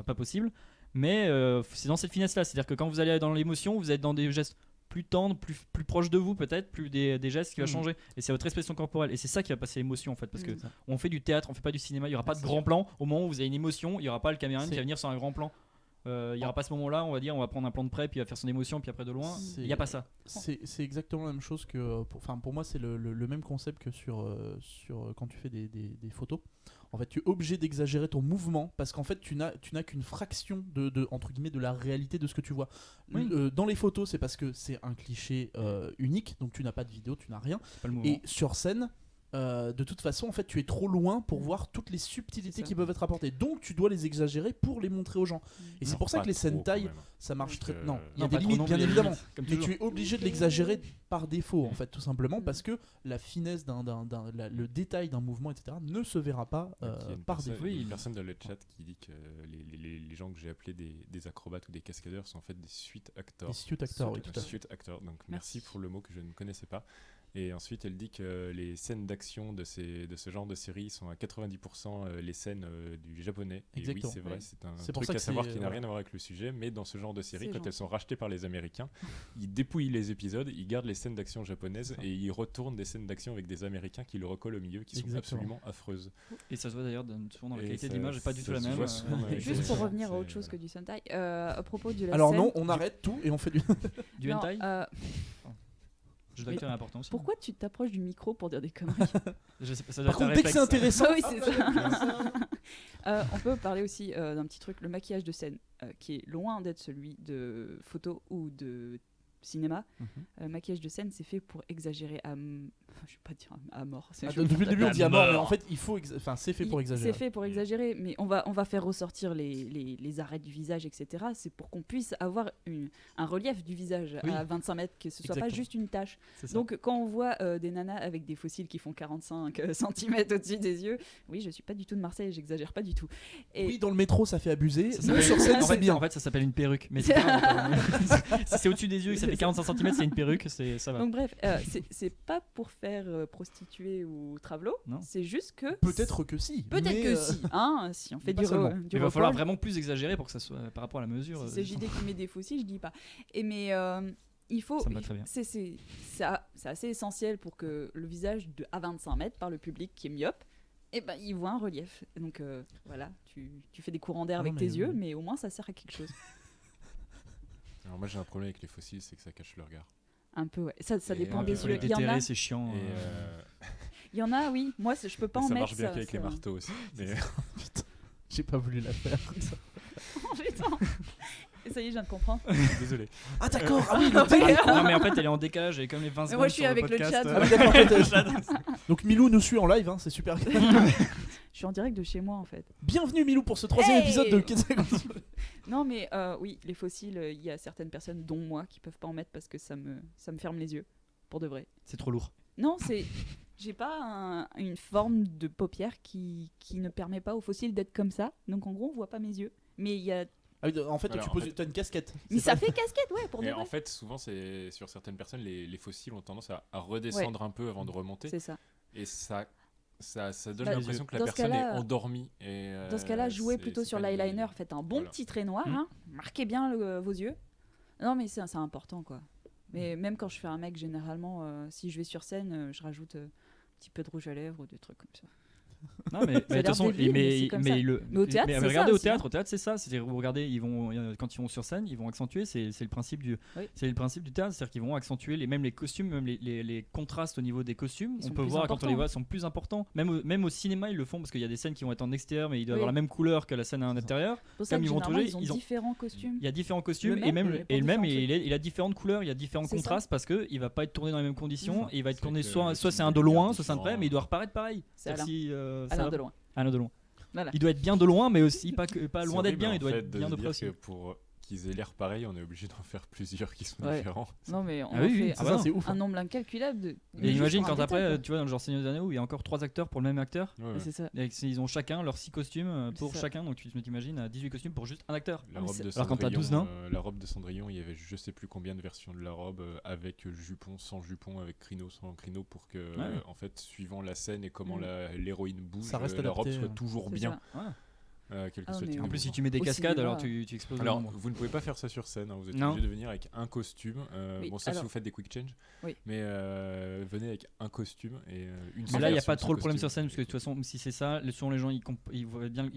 pas possible, mais c'est dans cette finesse là, c'est à dire que quand vous allez dans l'émotion vous êtes dans des gestes plus tendres, plus proches de vous peut-être, plus des gestes qui va changer et c'est votre expression corporelle et c'est ça qui va passer l'émotion en fait parce que on fait du théâtre, on fait pas du cinéma, il y aura pas de grand plan au moment où vous avez une émotion, il y aura pas le caméraman qui va venir sur un grand plan. Il y aura pas ce moment-là, on va dire, on va prendre un plan de près, puis il va faire son émotion, puis après de loin. Il y a pas ça. C'est exactement la même chose que, pour moi, c'est le même concept que sur quand tu fais des photos. En fait, tu es obligé d'exagérer ton mouvement parce qu'en fait, tu n'as qu'une fraction de entre guillemets de la réalité de ce que tu vois. Dans les photos, c'est parce que c'est un cliché unique, donc tu n'as pas de vidéo, tu n'as rien. Et sur scène. De toute façon, en fait, tu es trop loin pour voir toutes les subtilités qui peuvent être apportées. Donc, tu dois les exagérer pour les montrer aux gens. Et c'est pour ça que les scènes taille, ça marche très. Non, il y a des limites, bien évidemment. Mais tu es obligé de l'exagérer par défaut, en fait, tout simplement, parce que la finesse le détail d'un mouvement, etc., ne se verra pas par défaut. Il y a une personne dans le chat qui dit que les gens que j'ai appelés des acrobates ou des cascadeurs sont en fait des suite actors. Des suite actors, oui, tout à fait. Suite actors. Donc, merci pour le mot que je ne connaissais pas. Et ensuite, elle dit que les scènes d'action de ce genre de série sont à 90% les scènes du japonais. Et exactement. Oui, c'est vrai, c'est un truc à savoir qui n'a rien à voir avec le sujet. Mais dans ce genre de série, quand elles sont rachetées par les Américains, ils dépouillent les épisodes, ils gardent les scènes d'action japonaises et ils retournent des scènes d'action avec des Américains qui le recollent au milieu, qui sont absolument affreuses. Et ça se voit d'ailleurs souvent dans la qualité d'image, pas du tout la même. Juste pour revenir à autre chose que du Sentai, à propos de la Alors scène... non, on arrête tout et on fait du hentai. Je dois important aussi. Pourquoi tu t'approches du micro pour dire des conneries? Je sais pas, ça Par contre, dès que c'est intéressant, oui, c'est ça. On peut parler aussi d'un petit truc, le maquillage de scène, qui est loin d'être celui de photo ou de cinéma. Maquillage de scène, c'est fait pour exagérer je vais pas dire à mort. Depuis le début, on dit à mort, mais en fait, c'est fait pour exagérer. C'est fait pour exagérer, mais on va faire ressortir les arêtes du visage, etc. C'est pour qu'on puisse avoir un relief du visage à 25 mètres, que ce soit pas juste une tache. Donc, quand on voit des nanas avec des fossiles qui font 45 cm au-dessus des yeux, oui, je suis pas du tout de Marseille, j'exagère pas du tout. Et oui, dans le métro, ça fait abuser. Nous, sur scène, c'est bien. En fait, ça s'appelle une perruque. Mais si c'est au-dessus des yeux et que ça fait 45 cm, c'est une perruque, ça va. Donc bref, c'est pas pour faire prostituée ou travelot, c'est juste que... Peut-être que si. Si on fait du il va falloir vraiment plus exagérer pour que ça soit par rapport à la mesure. Si c'est JD qui met des fossiles, je dis pas. Mais il faut... Ça me va très bien. C'est assez essentiel pour que le visage à 25 mètres par le public qui est myope, il voit un relief. Donc voilà, tu fais des courants d'air avec tes yeux, mais au moins ça sert à quelque chose. Alors moi j'ai un problème avec les fossiles, c'est que ça cache le regard. Un peu, ouais. Ça dépend des yeux. Il y en a, c'est chiant. Il y en a, oui. Moi, je peux pas en mettre. Ça marche bien qu'avec les marteaux aussi. Mais... Putain, j'ai pas voulu la faire. Oh putain. Et ça y est, je viens de comprendre. Désolé. Ah d'accord. Ah oui. Non mais en fait, elle est en décalage et comme les 20 secondes. Moi, je suis avec le chat. Donc Milou nous suit en live, c'est super. Je suis en direct de chez moi en fait. Bienvenue Milou pour ce 3e épisode de Non mais oui, les fossiles, il y a certaines personnes, dont moi, qui peuvent pas en mettre parce que ça me ferme les yeux, pour de vrai. C'est trop lourd. Non, j'ai pas une forme de paupière qui ne permet pas aux fossiles d'être comme ça. Donc en gros, on voit pas mes yeux. Mais il y a... En fait, Alors, t'as une casquette. Mais ça fait casquette, ouais, pour de Et vrai. en fait, souvent, c'est sur certaines personnes, les fossiles ont tendance à redescendre un peu avant de remonter. C'est ça. Et ça donne Bah, l'impression que la dans ce personne cas-là- est endormie. Et, Dans ce cas-là, jouez c'est- plutôt c'est sur pas une- l'eyeliner, faites un bon Voilà. petit trait noir, hein, marquez bien vos yeux. Non mais c'est important quoi. Mais même quand je fais un mec, généralement, si je vais sur scène, je rajoute un petit peu de rouge à lèvres ou des trucs comme ça. Non, mais de toute façon, débile, mais c'est comme ça. Mais au théâtre, c'est regardez ça au aussi, théâtre, c'est ça. C'est-à-dire, vous regardez, quand ils vont sur scène, ils vont accentuer. C'est le principe du théâtre, c'est-à-dire qu'ils vont accentuer même les costumes, même les contrastes au niveau des costumes. Ils On sont peut plus voir quand on les importants. voit, sont plus importants. Même au cinéma, ils le font parce qu'il y a des scènes qui vont être en extérieur, mais ils doivent Oui. avoir la même couleur que la scène à l'intérieur. C'est pour ça Comme que ils vont généralement, trouver, ils ont différents costumes. Il y a différents costumes Le et même, même mais pour différents il a différentes couleurs, il y a différents C'est contrastes parce que il va pas être tourné dans les mêmes conditions et il va être C'est tourné que soit le c'est film un de de lumière loin, soit c'est un de près, différent. mais il doit reparaître pareil. C'est C'est-à-dire Alain Delon. Alain Delon. Voilà. Il doit être bien de loin, mais aussi pas C'est loin d'être horrible, bien, en il doit fait, être bien se de près dire aussi. que pour qu'ils aient l'air pareil, on est obligé d'en faire plusieurs qui sont Ouais. différents. Non mais on Ah en oui, oui, fait c'est ça, c'est ouf. un nombre incalculable de... Et imagine juste pour quand un après, détail, tu vois, dans le genre Seigneur des Anneaux, où il y a encore 3 acteurs pour le même acteur. Ouais, quoi. ouais. C'est ça. Et ils ont chacun leurs 6 costumes pour C'est ça. chacun, donc tu t'imagines à 18 costumes pour juste un acteur. La mais robe c'est- de Alors quand t'as 12 nains. La robe de Cendrillon, il y avait je sais plus combien de versions de la robe avec jupon, sans jupon, avec crino, sans crino, pour que, en fait, suivant la scène et comment l'héroïne bouge, Ça reste la robe adapté, soit toujours C'est bien. ça. Quel que Ah, soit le mais type En de plus, si mouvement. tu mets des Au cascades, cinéma, alors tu exploses le Alors, nombre. vous ne pouvez pas faire ça sur scène, hein, vous êtes Non. obligé de venir avec un costume. Oui, Bon, sauf si alors- vous faites des quick change. Oui. Mais venez avec un costume et une Mais seule là, il n'y a version pas de ce trop le problème costume. sur scène, parce que de toute façon, si c'est ça, souvent les gens, ils voient bien,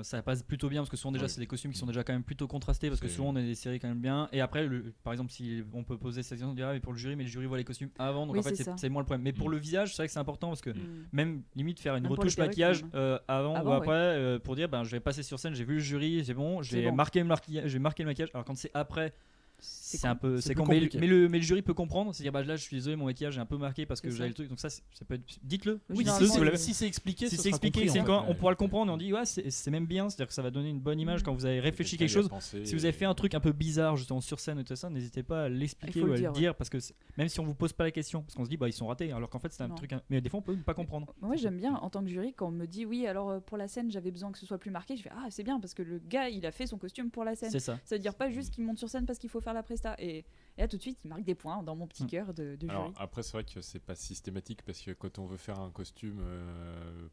ça passe plutôt bien, parce que souvent déjà, Oui. c'est des costumes qui sont déjà quand même plutôt contrastés, parce que C'est- souvent on a des séries quand même bien. Et après, par exemple, si on peut poser cette question, on dirait, mais pour le jury, mais le jury voit les costumes avant, donc Oui, en fait, c'est ça. c'est moins le problème. Mais pour Mm. le visage, c'est vrai que c'est important, parce que Mm. même limite faire une Même pour retouche les perruques, maquillage même. avant ou Avant, après, pour dire, ben, je vais passer sur scène, j'ai vu le jury, c'est bon, C'est j'ai bon. marqué le maquillage. Alors quand c'est après, c'est un peu, C'est c'est plus con, mais compliqué. le jury peut comprendre, c'est dire bah là je suis désolé, mon maquillage est un peu marqué parce que C'est j'avais ça. le truc, donc ça peut être, dites-le, Oui, dites-le généralement, si vous l'avez. Si c'est expliqué, Si ce c'est sera expliqué, compris, c'est en fait. quand on pourra le comprendre et on dit ouais c'est même bien, c'est-à-dire que ça va donner une bonne image quand vous avez réfléchi quelque chose. Si vous avez fait un truc un peu bizarre justement sur scène et tout ça, n'hésitez pas à l'expliquer Il faut ou le à dire, le dire parce que même si on vous pose pas la question, parce qu'on se dit bah ils sont ratés, alors qu'en fait c'est un Non. truc, mais des fois on peut ne pas comprendre. Moi j'aime bien en tant que jury quand on me dit oui alors pour la scène j'avais besoin que ce soit plus marqué, je fais ah c'est bien parce que le gars il a fait son costume pour la scène. C'est ça. Ça veut dire pas juste qu'il monte sur scène parce qu'il faut faire la presta et là tout de suite il marque des points dans mon petit cœur de jury. Alors après c'est vrai que c'est pas systématique parce que quand on veut faire un costume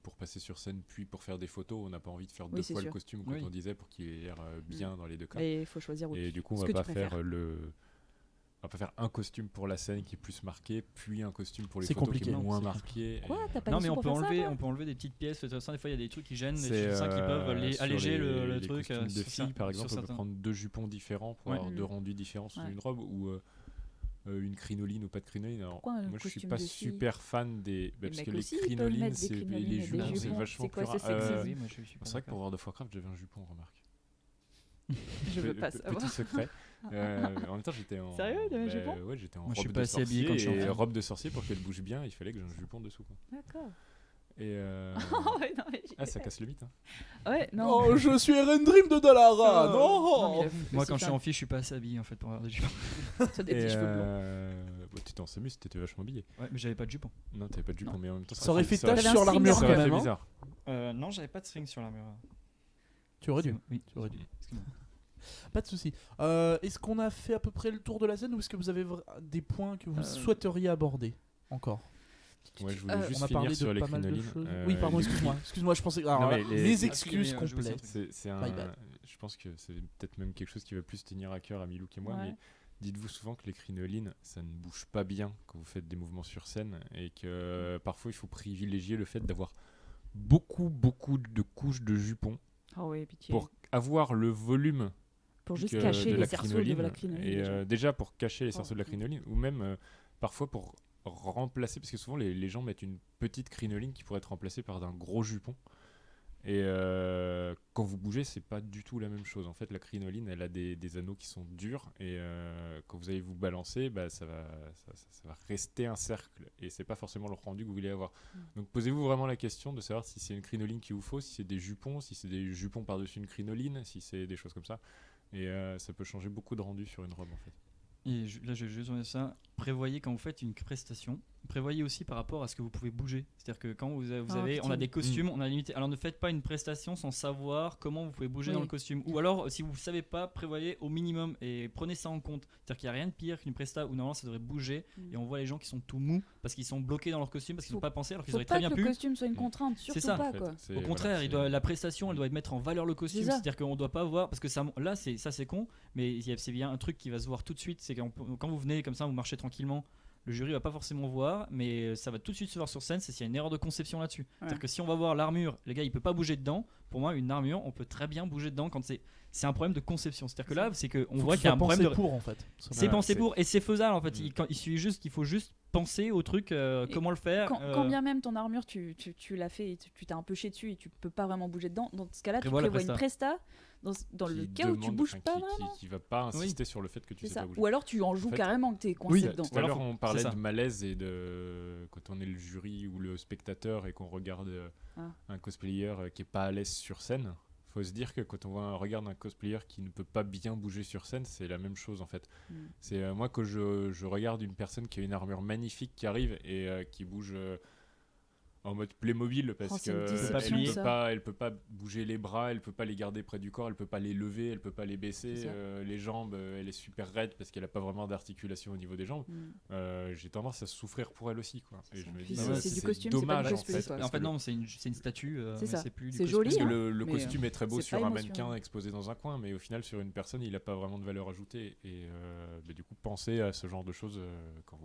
pour passer sur scène puis pour faire des photos, on n'a pas envie de faire Oui, deux c'est fois le sûr. costume comme Oui. on disait pour qu'il ait l'air bien dans les deux cas. Et il faut choisir Et du coup on ce va que tu pas préfères. faire on va pas faire un costume pour la scène qui est plus marqué, puis un costume pour les C'est photos compliqué. qui est Non, moins c'est marqué. Quoi t'as pas Non les mais sous on pour peut faire ça, enlever, toi on peut enlever des petites pièces. De toute façon, des fois il y a des trucs qui gênent, C'est des choses qui peuvent sur alléger le les truc. costumes de sur filles par exemple, on peut certains. prendre deux jupons différents pour Ouais. avoir deux rendus différents sous Ouais. une robe ou une crinoline ou pas de crinoline. Alors, Pourquoi un moi je suis costume pas de fille super fan des Les parce mecs que les aussi, ils peuvent crinolines mettre des c'est crinolines les et des jupons c'est jupons. vachement C'est quoi, plus c'est rare. sexy Oui, moi, je suis pas C'est vrai que d'accord. pour World of Warcraft j'avais un jupon, remarque. Je veux pas savoir. Petit secret. En même temps, j'étais en. Sérieux, t'avais un jupon Ouais, j'étais en Moi, je suis robe pas de assez habillé quand je suis sorcier. Et enfant. robe de sorcier, pour qu'elle bouge bien, il fallait que j'ai un jupon dessous. Quoi. D'accord. Et. Ouais, non, mais Ah, ça casse le mythe. Hein. Ouais, non. Oh, je suis Eren Dream de Dalara. Non, mais Non. j'avoue que Moi c'est quand je suis un- en fille, je suis pas assez habillé en fait pour avoir des jupons. ça a des petits cheveux blancs. Bah, t'étais en Samus, t'étais vachement habillé. Ouais, mais j'avais pas de jupon. Non, t'avais pas de jupon, Non. mais en même temps, Ça aurait fait T'avais tache un sur string l'armure dans quand le Ça aurait même. fait hein. bizarre. Non, j'avais pas de string sur l'armure. Tu aurais dû. Oui, Tu aurais dû. excuse-moi. Pas de souci. Est-ce qu'on a fait à peu près le tour de la scène ou est-ce que vous avez des points que vous souhaiteriez aborder encore? Ouais, je voulais On juste On a parlé finir sur de les pas mal de crinolines. choses. Oui, pardon, les- excuse-moi. Excuse-moi, je pensais. Alors, Non, là, mais les- mes excuses je vous aussi. complètes. C'est un. My bad. Je pense que c'est peut-être même quelque chose qui va plus tenir à cœur à Milouk et moi, Ouais. mais dites-vous souvent que les crinolines, ça ne bouge pas bien quand vous faites des mouvements sur scène et que parfois il faut privilégier le fait d'avoir beaucoup de couches de jupons Oh oui, pitié. pour avoir le volume Pour juste que cacher de les la cerceaux crinoline. de la crinoline. Et déjà. déjà pour cacher les Oh, cerceaux de la putain. crinoline ou même parfois pour remplacer, parce que souvent les gens mettent une petite crinoline qui pourrait être remplacée par d'un gros jupon. Et quand vous bougez, c'est pas du tout la même chose. En fait, la crinoline, elle a des anneaux qui sont durs et quand vous allez vous balancer, ça va rester un cercle et c'est pas forcément le rendu que vous voulez avoir. Donc posez-vous vraiment la question de savoir si c'est une crinoline qu'il vous faut, si c'est des jupons, si c'est des jupons par-dessus une crinoline, si c'est des choses comme ça. Et ça peut changer beaucoup de rendu sur une robe en fait. Et là, je vais juste dire ça. Prévoyez quand vous faites une prestation. Prévoyez aussi par rapport à ce que vous pouvez bouger. C'est-à-dire que quand on a des costumes, on a limité. Alors ne faites pas une prestation sans savoir comment vous pouvez bouger dans le costume. Ou alors, si vous ne savez pas, prévoyez au minimum et prenez ça en compte. C'est-à-dire qu'il n'y a rien de pire qu'une presta où normalement ça devrait bouger et on voit les gens qui sont tout mous parce qu'ils sont bloqués dans leur costume parce qu'ils n'ont pas pensé alors qu'ils auraient très bien pu. Faut pas que le costume soit une contrainte, surtout ça, pas. En fait, Quoi. Au contraire, la prestation, elle doit mettre en valeur le costume. C'est-à-dire qu'on ne doit pas voir parce que ça, là, c'est con, mais c'est bien un truc qui va se voir tout de suite. C'est quand vous venez comme ça, vous marchez tranquillement. Le jury va pas forcément voir, mais ça va tout de suite se voir sur scène. C'est s'il y a une erreur de conception là-dessus. Ouais. C'est-à-dire que si on va voir l'armure, les gars, il peut pas bouger dedans. Pour moi, une armure, on peut très bien bouger dedans quand c'est un problème de conception. C'est-à-dire que là, c'est que on voit qu'il y a un problème de pour en fait. C'est pensé pour et c'est faisable en fait. Il faut juste penser au truc, comment le faire. Quand bien même ton armure, tu l'as fait, et tu t'es un peu chié dessus et tu peux pas vraiment bouger dedans. Dans ce cas-là, tu prévois une presta. Dans le cas où tu bouges pas vraiment. Qui va pas insister sur le fait que tu sais pas bouger. Ou alors tu en joues carrément que t'es coincé dedans. Tout à l'heure on parlait de malaise et de quand on est le jury ou le spectateur et qu'on regarde un cosplayer qui est pas à l'aise sur scène. Faut se dire que quand on regarde un cosplayer qui ne peut pas bien bouger sur scène, c'est la même chose en fait. C'est moi que je regarde une personne qui a une armure magnifique qui arrive et qui bouge en mode Playmobil parce elle peut pas bouger les bras, elle peut pas les garder près du corps, elle peut pas les lever, elle peut pas les baisser, les jambes, elle est super raide parce qu'elle a pas vraiment d'articulation au niveau des jambes. J'ai tendance à souffrir pour elle aussi quoi. Et je me dis c'est du costume, dommage c'est pas en fait. Non, c'est une statue, c'est plus c'est joli parce que le costume est très beau sur un mannequin exposé dans un coin, mais au final sur une personne, il a pas vraiment de valeur ajoutée et du coup pensez à ce genre de choses quand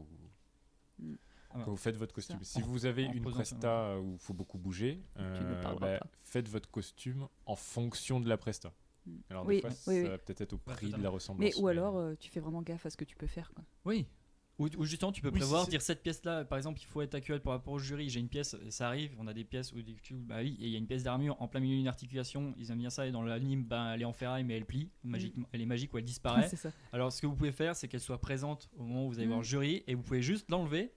vous faites votre costume. Si vous avez une presta où il faut beaucoup bouger, faites votre costume en fonction de la presta. Alors des fois, ça va peut-être être au prix de la ressemblance. Ou alors, tu fais vraiment gaffe à ce que tu peux faire. Quoi. Oui. Ou justement, tu peux prévoir, dire cette pièce-là, par exemple, il faut être accurate par rapport au jury. J'ai une pièce, et ça arrive, on a des pièces où et il y a une pièce d'armure en plein milieu d'une articulation. Ils aiment bien ça, et dans l'anime, elle est en ferraille, mais elle plie. Elle est magique ou elle disparaît. Alors, ce que vous pouvez faire, c'est qu'elle soit présente au moment où vous allez voir le jury, et vous pouvez juste l'enlever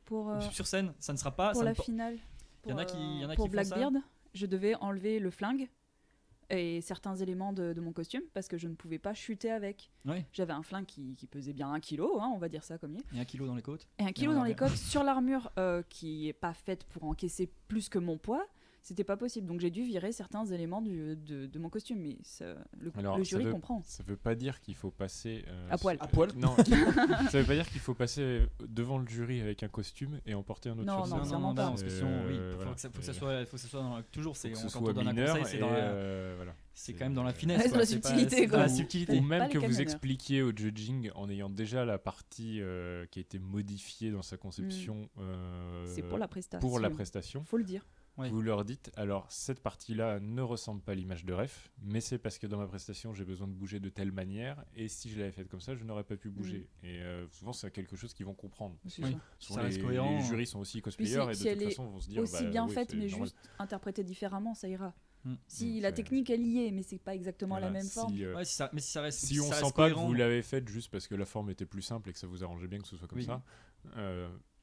sur scène. Ça ne sera pas. Pour la finale, il y en a qui pour Blackbeard, je devais enlever le flingue et certains éléments de mon costume parce que je ne pouvais pas chuter avec. J'avais un flingue qui pesait bien 1 kg, on va dire ça comme il est. Et 1 kg dans les côtes. Et 1 kg dans les côtes sur l'armure qui n'est pas faite pour encaisser plus que mon poids. C'était pas possible, donc j'ai dû virer certains éléments de mon costume, mais le jury comprend. Ça veut pas dire qu'il faut passer à poil. Non, ça veut pas dire qu'il faut passer devant le jury avec un costume et emporter un autre sur scène. Non, parce que faut que ça soit toujours quand on donne un conseil, c'est c'est quand même dans la finesse, dans la subtilité, quoi. Ou même que vous expliquiez au judging en ayant déjà la partie qui a été modifiée dans sa conception. C'est pour la prestation. Pour la prestation. Faut le dire. Vous leur dites, alors cette partie-là ne ressemble pas à l'image de ref, mais c'est parce que dans ma prestation j'ai besoin de bouger de telle manière, et si je l'avais faite comme ça, je n'aurais pas pu bouger. Et souvent c'est quelque chose qu'ils vont comprendre. Souvent les jurys sont aussi cosplayers et de toute façon vont se dire aussi bien faite, mais juste interprétée différemment, ça ira. Si la technique elle y est, mais c'est pas exactement la même forme. Si on sent pas que vous l'avez faite juste parce que la forme était plus simple et que ça vous arrangeait bien que ce soit comme ça.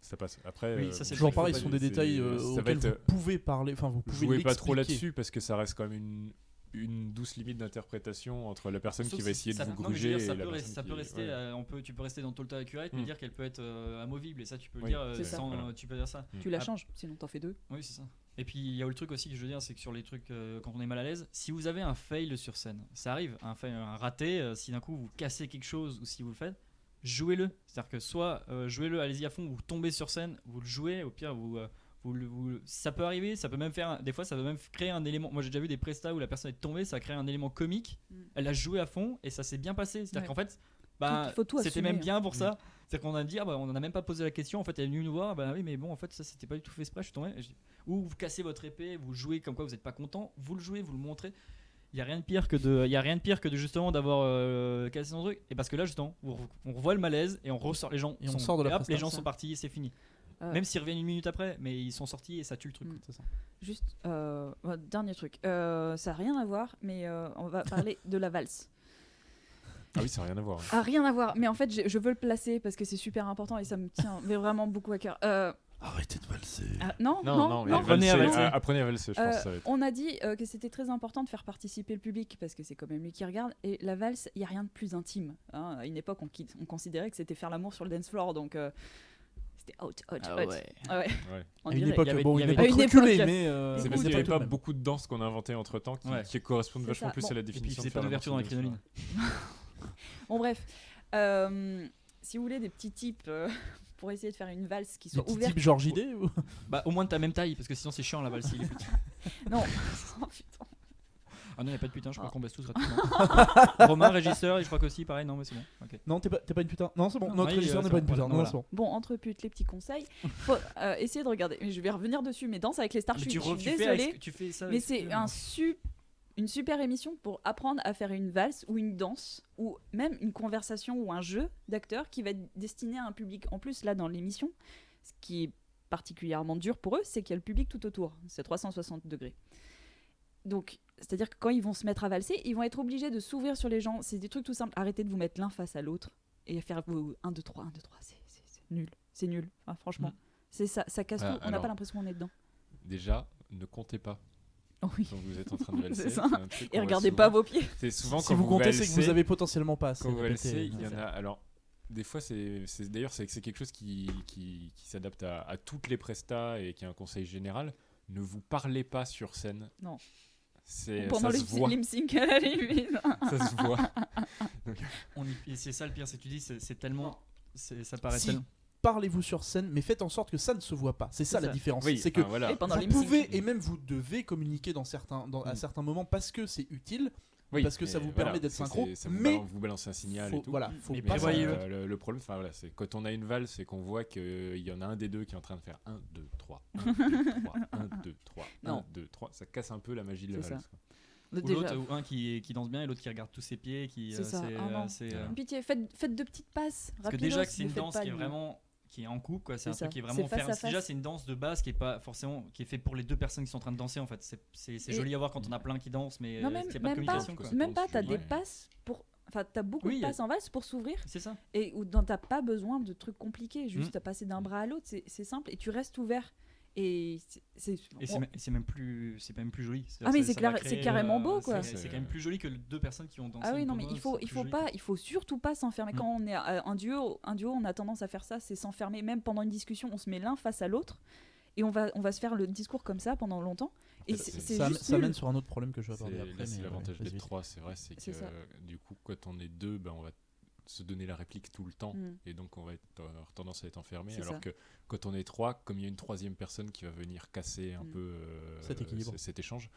Ça passe. Après, toujours pareil, ce sont des détails auxquels vous pouvez parler. Enfin, vous pouvez jouez pas trop là-dessus parce que ça reste quand même une douce limite d'interprétation entre la personne qui va essayer de vous gruger et la personne ça peut rester. Tu peux rester dans Total Accurate et dire qu'elle peut être amovible et ça tu peux le dire sans. Tu peux dire ça. Tu la changes, sinon t'en fais 2. Oui, c'est ça. Et puis il y a le truc aussi que je veux dire, c'est que sur les trucs quand on est mal à l'aise, si vous avez un fail sur scène, ça arrive, un raté, si d'un coup vous cassez quelque chose ou si vous le faites. Jouez-le, c'est-à-dire que soit jouez-le, allez-y à fond, vous tombez sur scène, vous le jouez, au pire ça peut arriver, ça peut même faire, des fois ça peut même créer un élément. Moi j'ai déjà vu des prestats où la personne est tombée, ça a créé un élément comique, elle a joué à fond et ça s'est bien passé, c'est-à-dire qu'en fait c'était même bien pour ça, c'est-à-dire qu'on a dit on n'a même pas posé la question, en fait elle est venue nous voir, oui mais bon en fait ça c'était pas du tout fait exprès, je suis tombé, ou vous cassez votre épée, vous jouez comme quoi vous n'êtes pas content, vous le jouez, vous le montrez. Il y a rien de pire que de justement d'avoir cassé son truc, et parce que là justement on revoit le malaise et on ressort, les gens on sort de la prestation. Les gens sont partis et c'est fini. Même s'ils reviennent une minute après, mais ils sont sortis et ça tue le truc. C'est ça. Juste, dernier truc. Ça n'a rien à voir, mais on va parler de la valse. Ah oui, ça n'a rien à voir. Ah, rien à voir, mais en fait, je veux le placer parce que c'est super important et ça me tient mais vraiment beaucoup à cœur. Arrêtez de valser. Non, mais Apprenez à valser. Apprenez à valser, je pense que ça va être. On a dit que c'était très important de faire participer le public parce que c'est quand même lui qui regarde. Et la valse, il n'y a rien de plus intime. Hein. À une époque, on considérait que c'était faire l'amour sur le dance floor, donc c'était out. Ouais. Ah ouais. Ouais. À une dirait. époque, il y avait- bon, il y une avait- époque À une époque, reculée, mais C'est Écoute, parce qu'il n'y pas avait tout pas de même. beaucoup de danses qu'on a inventées entre temps qui correspondent C'est vachement ça. plus à la Et puis définition. ils faisaient pas d'ouverture dans la crinoline. Bon, bref. Si vous voulez des petits tips pour essayer de faire une valse qui des soit petits ouverte. types Georges Idée ou... Bah, au moins de ta même taille, parce que sinon c'est chiant la valse. Il est petit. Non. Oh, putain. Ah non, il n'y a pas de putain, je crois qu'on baisse tous gratuitement. Romain, régisseur, et je crois qu'aussi, pareil, non, mais c'est bon. Ok. Non, t'es pas une putain. Non, c'est bon. Non, Notre oui, régisseur n'est c'est pas bon, une putain. voilà, Non, voilà. c'est bon. Bon, entre putes, les petits conseils. Faut essayer de regarder. Mais je vais revenir dessus. Mais Danse avec les stars, je suis désolée. Tu fais ça. Mais avec- c'est une super émission pour apprendre à faire une valse ou une danse ou même une conversation ou un jeu d'acteurs qui va être destiné à un public. En plus, là, dans l'émission, ce qui est particulièrement dur pour eux, c'est qu'il y a le public tout autour. C'est 360 degrés. Donc, c'est-à-dire que quand ils vont se mettre à valser, ils vont être obligés de s'ouvrir sur les gens. C'est des trucs tout simples. Arrêtez de vous mettre l'un face à l'autre et faire vos 1, 2, 3, 1, 2, 3. C'est nul. C'est nul. Enfin, franchement. C'est ça casse tout. On n'a alors- pas l'impression qu'on est dedans. Déjà, ne comptez pas. Oh oui. Donc vous êtes en train de valser. C'est ça. un truc Et qu'on va regardez souvent- pas vos pieds. C'est souvent Si quand vous comptez, c'est que valsez- vous avez potentiellement pas assez Quand vous répété. valsez, il y en a. Alors, des fois, d'ailleurs, c'est quelque chose qui s'adapte à toutes les prestas et qui est un conseil général. Ne vous parlez pas sur scène. Non. Ça Pendant se voit. le sync à la limite. Ça se voit. Et c'est ça le pire, c'est que tu dis, c'est tellement. Ça paraît Si, tellement. parlez-vous sur scène, mais faites en sorte que ça ne se voit pas. C'est ça C'est la ça. différence. Oui, C'est que enfin, voilà. Et pendant vous les musiques. pouvez et même vous devez communiquer à certains moments parce que c'est utile, Oui, parce que ça mais vous voilà, permet d'être c'est- synchro. ça Mais vous balance un signal faut, et tout. voilà, faut Mais pas Mais prévoyez-le. le problème, enfin voilà, c'est quand on a une valse et qu'on voit qu'il y en a un des deux qui est en train de faire 1, 2, 3, 1, 2, 3, 1, 2, 3, 1, Non. 2, 3, ça casse un peu la magie de la C'est ça. valse. quoi. Ou Déjà. l'autre, ou un qui danse bien et l'autre qui regarde tous ses pieds. C'est ça. Ah non. c'est, Pitié, faites de petites passes. parce que rapidos, déjà que c'est ne une faites danse pas qui est une- vraiment. Qui est en couple, quoi. C'est C'est un ça. truc qui est vraiment C'est face ferme. à face. Déjà, c'est une danse de base qui est pas forcément. Qui est fait pour les deux personnes qui sont en train de danser, en fait. C'est Et- joli à voir quand on a plein qui dansent, mais Non, même, qu'il y a pas de même pas. communication, quoi. Même pas, t'as Ouais. des passes pour. Enfin, t'as beaucoup Oui, de y a- passes en valse pour s'ouvrir C'est ça. et où t'as pas besoin de trucs compliqués. Juste à passer d'un bras à l'autre, c'est simple et tu restes ouvert. Et Et c'est même plus joli. Ah mais Ça c'est va clair- créer, c'est carrément beau, quoi. C'est quand même plus joli que les deux personnes qui ont dansé. Ah oui, une non, mais combo, il faut c'est plus joli. il faut surtout pas s'enfermer. Quand on est un duo, on a tendance à faire ça, c'est s'enfermer. Même pendant une discussion, on se met l'un face à l'autre et on va se faire le discours comme ça pendant longtemps. Et fait, c'est ça, juste ça nul. mène sur un autre problème que je vais aborder C'est- après. là, c'est mais, l'avantage vas-y. d'être 3, c'est vrai, c'est C'est que ça. du coup, quand on est 2, on va se donner la réplique tout le temps et donc on va avoir tendance à être enfermé. C'est Alors ça. que quand on est 3, comme il y a une troisième personne qui va venir casser un peu Cet équilibre. cet échange,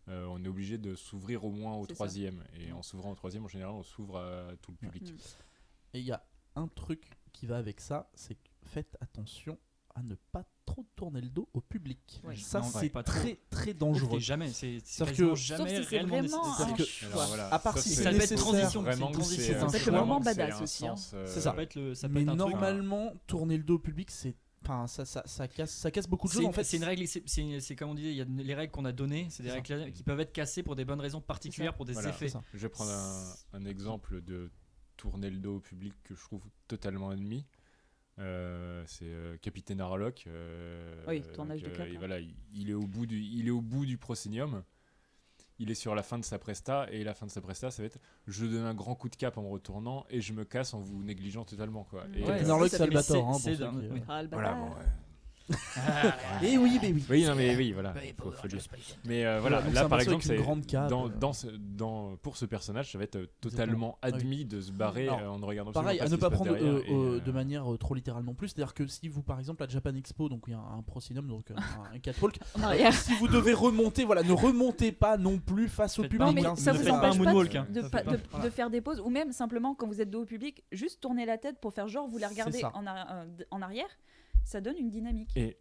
on est obligé de s'ouvrir au moins au C'est ça. troisième. Et en s'ouvrant au troisième, en général, on s'ouvre à tout le public. Et il y a un truc qui va avec ça, c'est que faites attention à ne pas trop tourner le dos au public. Ouais. Ça, Non, c'est pas trop. très très Sauf dangereux. que jamais, c'est C'est-à-dire quasiment que- jamais Sauf si c'est réellement vraiment nécessaire. un que- choix. Alors voilà, À part ça, si c'est- c'est ça peut être nécessaire. transition, Vraiment, c'est une transition. c'est un Ça peut être choix. vraiment c'est badass un aussi, hein. sens, C'est Ça ça. peut être ça peut Mais être un truc. normalement, tourner le dos au public, c'est, enfin, ça casse beaucoup de choses. En fait, C'est une règle, c'est comme on disait, il y a les règles qu'on a données, c'est des C'est règles qui peuvent être cassées pour des bonnes raisons particulières, pour des Voilà. effets. C'est ça. Je vais prendre un exemple de tourner le dos au public que je trouve totalement ennemi. C'est Capitaine Harlock. Oui, tournage de cap, et hein. voilà, il est au bout du proscenium. Il est sur la fin de sa presta et la fin de sa presta, ça va être je donne un grand coup de cap en me retournant et je me casse en vous négligeant totalement quoi. Et, Ouais, Captain ça, Harlock, ça c'est fait- Albator. Hein, pour c'est ceux d'un- qui, oui. Ah, le voilà, bâtard. bon, ouais. Et oui, mais oui. Oui, non, mais oui, voilà. Faut le dire. Mais voilà, donc c'est là un par perso exemple, avec une c'est grande cape, pour ce personnage, ça va être totalement Exactement. admis de se barrer Alors, en ne regardant Pareil, à absolument ne pas ce qui se prendre passe derrière, et, de manière trop littérale non plus. C'est-à-dire que si vous, par exemple, à Japan Expo, donc il y a un proscenium, donc un catwalk, En arrière. si vous devez remonter, voilà, ne remontez pas non plus face au Faites public. pas Non, mais hein, ça ne vous faites pas un empêche pas moonwalk, hein. de, Ça pas- fait pas- de faire des pauses ou même simplement quand vous êtes dos au public, juste tourner la tête pour faire genre vous les regardez ça. en arrière, ça donne une dynamique. Et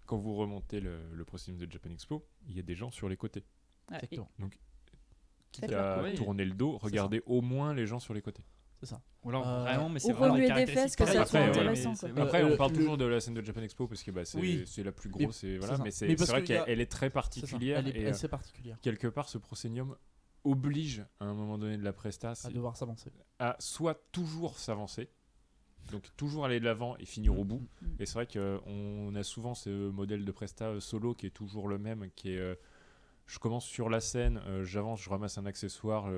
quand vous remontez le proscenium de Japan Expo, il y a des gens sur les côtés. Ouais, Exactement. Quitte Faites-leur à courir. tourner le dos, regardez au moins les gens sur les côtés. C'est ça. Ou alors vraiment, mais ou c'est vraiment remuer les des fesses, que ça Après, soit ouais. intéressant. Quoi. Après, on parle le- toujours de la scène de Japan Expo parce que Oui. c'est la plus grosse, et voilà, c'est ça. mais c'est Mais parce vrai qu'il y a- qu'elle est très C'est ça. particulière. Elle est Et assez particulière quelque part, ce proscenium oblige à un moment donné de la presta à devoir s'avancer. à soit toujours s'avancer, donc toujours aller de l'avant et finir au bout. Mm. Et c'est vrai qu'on a souvent ce modèle de presta solo qui est toujours le même, qui est je commence sur la scène, j'avance, je ramasse un accessoire,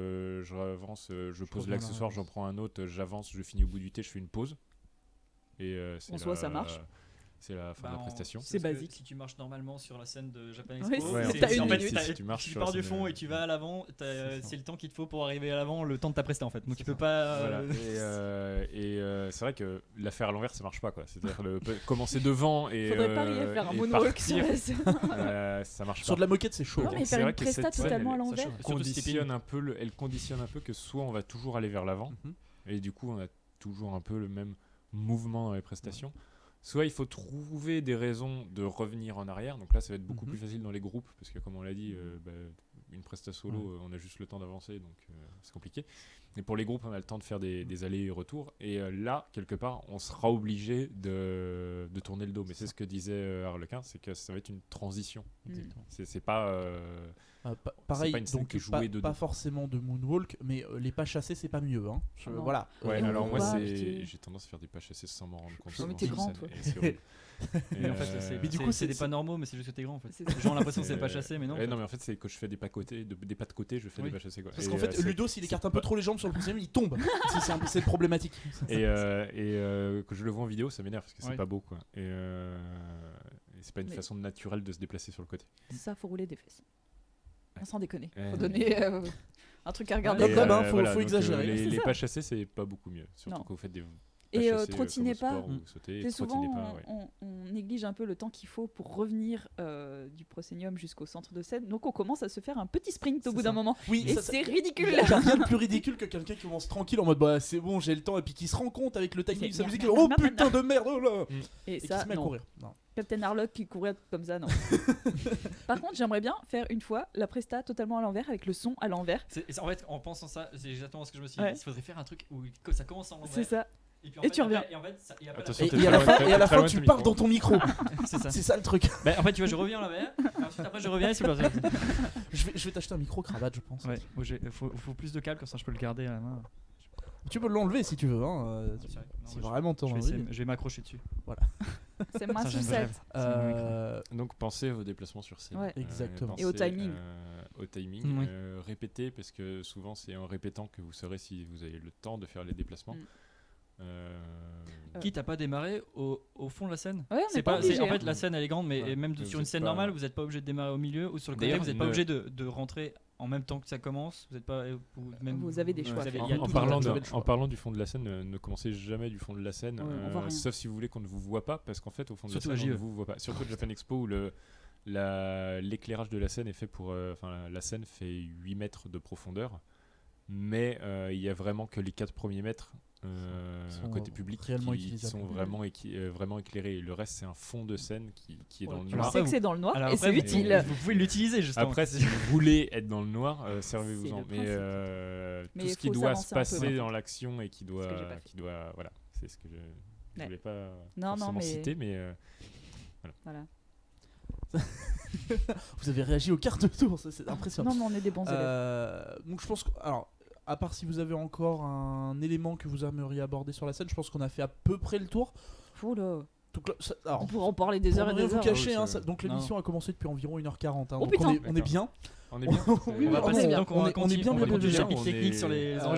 j'avance, je pose reviens l'accessoire, là, j'en prends un autre, j'avance, je finis au bout du thé, je fais une pause. Et En soi, ça marche. C'est la fin de la prestation. C'est parce que basique. Si tu marches normalement sur la scène de Japan Oui, Expo, c'est- Ouais, t'as en une fait, minute. si tu marches tu sur pars la du scène, fond et tu vas à l'avant, ça. c'est le temps qu'il te faut pour arriver à l'avant, le temps de ta presta en fait. Donc C'est tu peux ça. pas. Voilà. C'est vrai que la faire à l'envers, ça marche pas, quoi. C'est-à-dire commencer devant et Faudrait parier à faire un et moonwalk sur partir, la scène. ça marche Sur pas. de la moquette, c'est chaud. Non, hein. mais C'est faire vrai une que presta cette scène, totalement à elle- l'envers. elle conditionne un peu que soit on va toujours aller vers l'avant, Mhm. et du coup on a toujours un peu le même mouvement dans les prestations, soit il faut trouver des raisons de revenir en arrière. Donc là ça va être beaucoup Mhm. plus facile dans les groupes, parce que comme on l'a dit, une presta solo, Ouais. on a juste le temps d'avancer, donc c'est compliqué. Mais pour les groupes, on a le temps de faire des allers et retours, et là quelque part on sera obligé de tourner le dos. Mais c'est ce que disait Harlequin, c'est que ça va être une transition. Exactement. C'est pas Pareil, pas une scène donc qui est jouée de pas dos. forcément de moonwalk, mais les pas chassés, c'est pas mieux. Hein. Non. Voilà. Ouais, Et on alors moi voit j'ai que- tendance à faire des pas chassés sans m'en rendre compte. Oh, mais souvent t'es sur grand, scène, toi. et c'est horrible. Mais en fait, Mais du coup, c'est c'est- des pas normaux, mais c'est juste que t'es grand en fait. C'est ça. Les gens ont l'impression que c'est pas chassé, mais non. en fait. Non, mais en fait c'est que je fais des pas de côté, je fais Oui. des pas chassés, quoi. Parce Et, qu'en fait, c'est- Ludo, s'il écarte un peu pas- trop les jambes sur le proscenium, il tombe. C'est problématique. que je le vois en vidéo, ça m'énerve parce que c'est Ouais. pas beau, quoi. Et c'est pas une Mais- façon naturelle de se déplacer sur le côté. Ça, faut rouler des fesses. Sans déconner. Ouais. Faut donner un truc à regarder. Comme Et, d'hab, hein, faut voilà, donc, exagérer. Les, C'est les ça. pas chassés, c'est pas beaucoup mieux. Surtout Non. quand vous faites des Et pas chassés, trottinez comme au pas. sport ou sauter, C'est souvent, trottinez pas, ouais. on néglige un peu le temps qu'il faut pour revenir du proscenium jusqu'au centre de scène. Donc on commence à se faire un petit sprint au C'est bout ça. d'un moment. Oui, Et ça- c'est Il ridicule. y a rien de plus ridicule que quelqu'un qui commence tranquille en mode bah c'est bon, j'ai le temps, et puis qui se rend compte avec le timing de sa Merde, musique, merde, oh merde, putain de merde, oh là, Et et qui ça, se met à non. courir. Non. Captain Harlock qui courait comme ça, non. Par contre, j'aimerais bien faire une fois la presta totalement à l'envers avec le son à l'envers. En fait, en pensant ça, c'est exactement ce que je me suis Ouais. dit. Il faudrait faire un truc où ça commence en C'est l'envers. ça. Et, puis en Et fait, tu reviens. après- Et en fait, et après, Attention, Et, t'es et très à la loin- fin, très- et à la très fin loin de tu ton pars micro. dans ton micro. c'est ça. C'est ça le truc. En fait, tu vois, je reviens en l'envers. Et ensuite, après, je reviens et c'est pas ça. Je vais t'acheter un micro cravate, je pense. Ouais, faut plus de câble, comme ça je peux le garder à la main. Tu peux l'enlever si tu veux. Hein. C'est vrai. Non, Si je- vraiment t'en je as vais envie. essayer- je vais m'accrocher dessus. C'est ma Ça, j'aime sucette. Donc pensez à vos déplacements sur scène. Ouais. Exactement. Pensez, Et au timing. Au timing. Oui. Répétez, parce que souvent c'est en répétant que vous saurez si vous avez le temps de faire les déplacements. Mm. Quitte à pas démarrer au fond de la scène. Ouais, on C'est n'est pas obligé. en fait hein. la scène elle est grande, mais Ouais. et même Mais sur vous une scène êtes pas- normale, vous n'êtes pas obligé de démarrer au milieu ou sur le côté. D'ailleurs, Vous n'êtes pas ne- obligé de rentrer en même temps que ça commence. Vous êtes pas même. Vous avez des choix. avez- En, il y a en tout parlant un tas de- le choix. en parlant du fond de la scène, ne commencez jamais du fond de la scène, Ouais, on voit rien. sauf si vous voulez qu'on ne vous voit pas, parce qu'en fait au fond de Surtout la à scène on JE. ne vous voit pas. Surtout à Japan Expo où l'éclairage de la scène est fait pour, la scène fait 8 mètres de profondeur, mais il y a vraiment que les 4 premiers mètres Sont côté public réellement qui utilisables. sont vraiment éclairés. Le reste c'est un fond de scène qui est dans le Tu noir. sais que c'est dans le noir Alors et après, c'est utile. Vous pouvez l'utiliser justement. Après, si vous voulez être dans le noir, servez-vous-en. C'est le Mais, principe. Mais tout ce il qui faut doit se s'avancer un peu, passer en dans l'action et qui que j'ai pas doit, fait. voilà, c'est ce que je Ouais. voulais pas Non, forcément mais- citer, mais Voilà. Vous avez réagi au quart de tour, ça, c'est impressionnant. Non, mais on est des bons élèves. Donc je pense que, alors, à part si vous avez encore un élément que vous aimeriez aborder sur la scène, je pense qu'on a fait à peu près le tour. Oula. Donc, là, alors, On pourrait en parler des pour heures et ne rien des vous heures. cacher, Ah oui, hein, c'est- donc l'émission a commencé depuis environ 1h40. Hein, Oh, donc putain. on est bien. on est bien. Oui, On va on passer est bien. bien. Donc on va On est bien, continuer bien, du bien, chapitre on technique est- sur les Euh, enregistrements.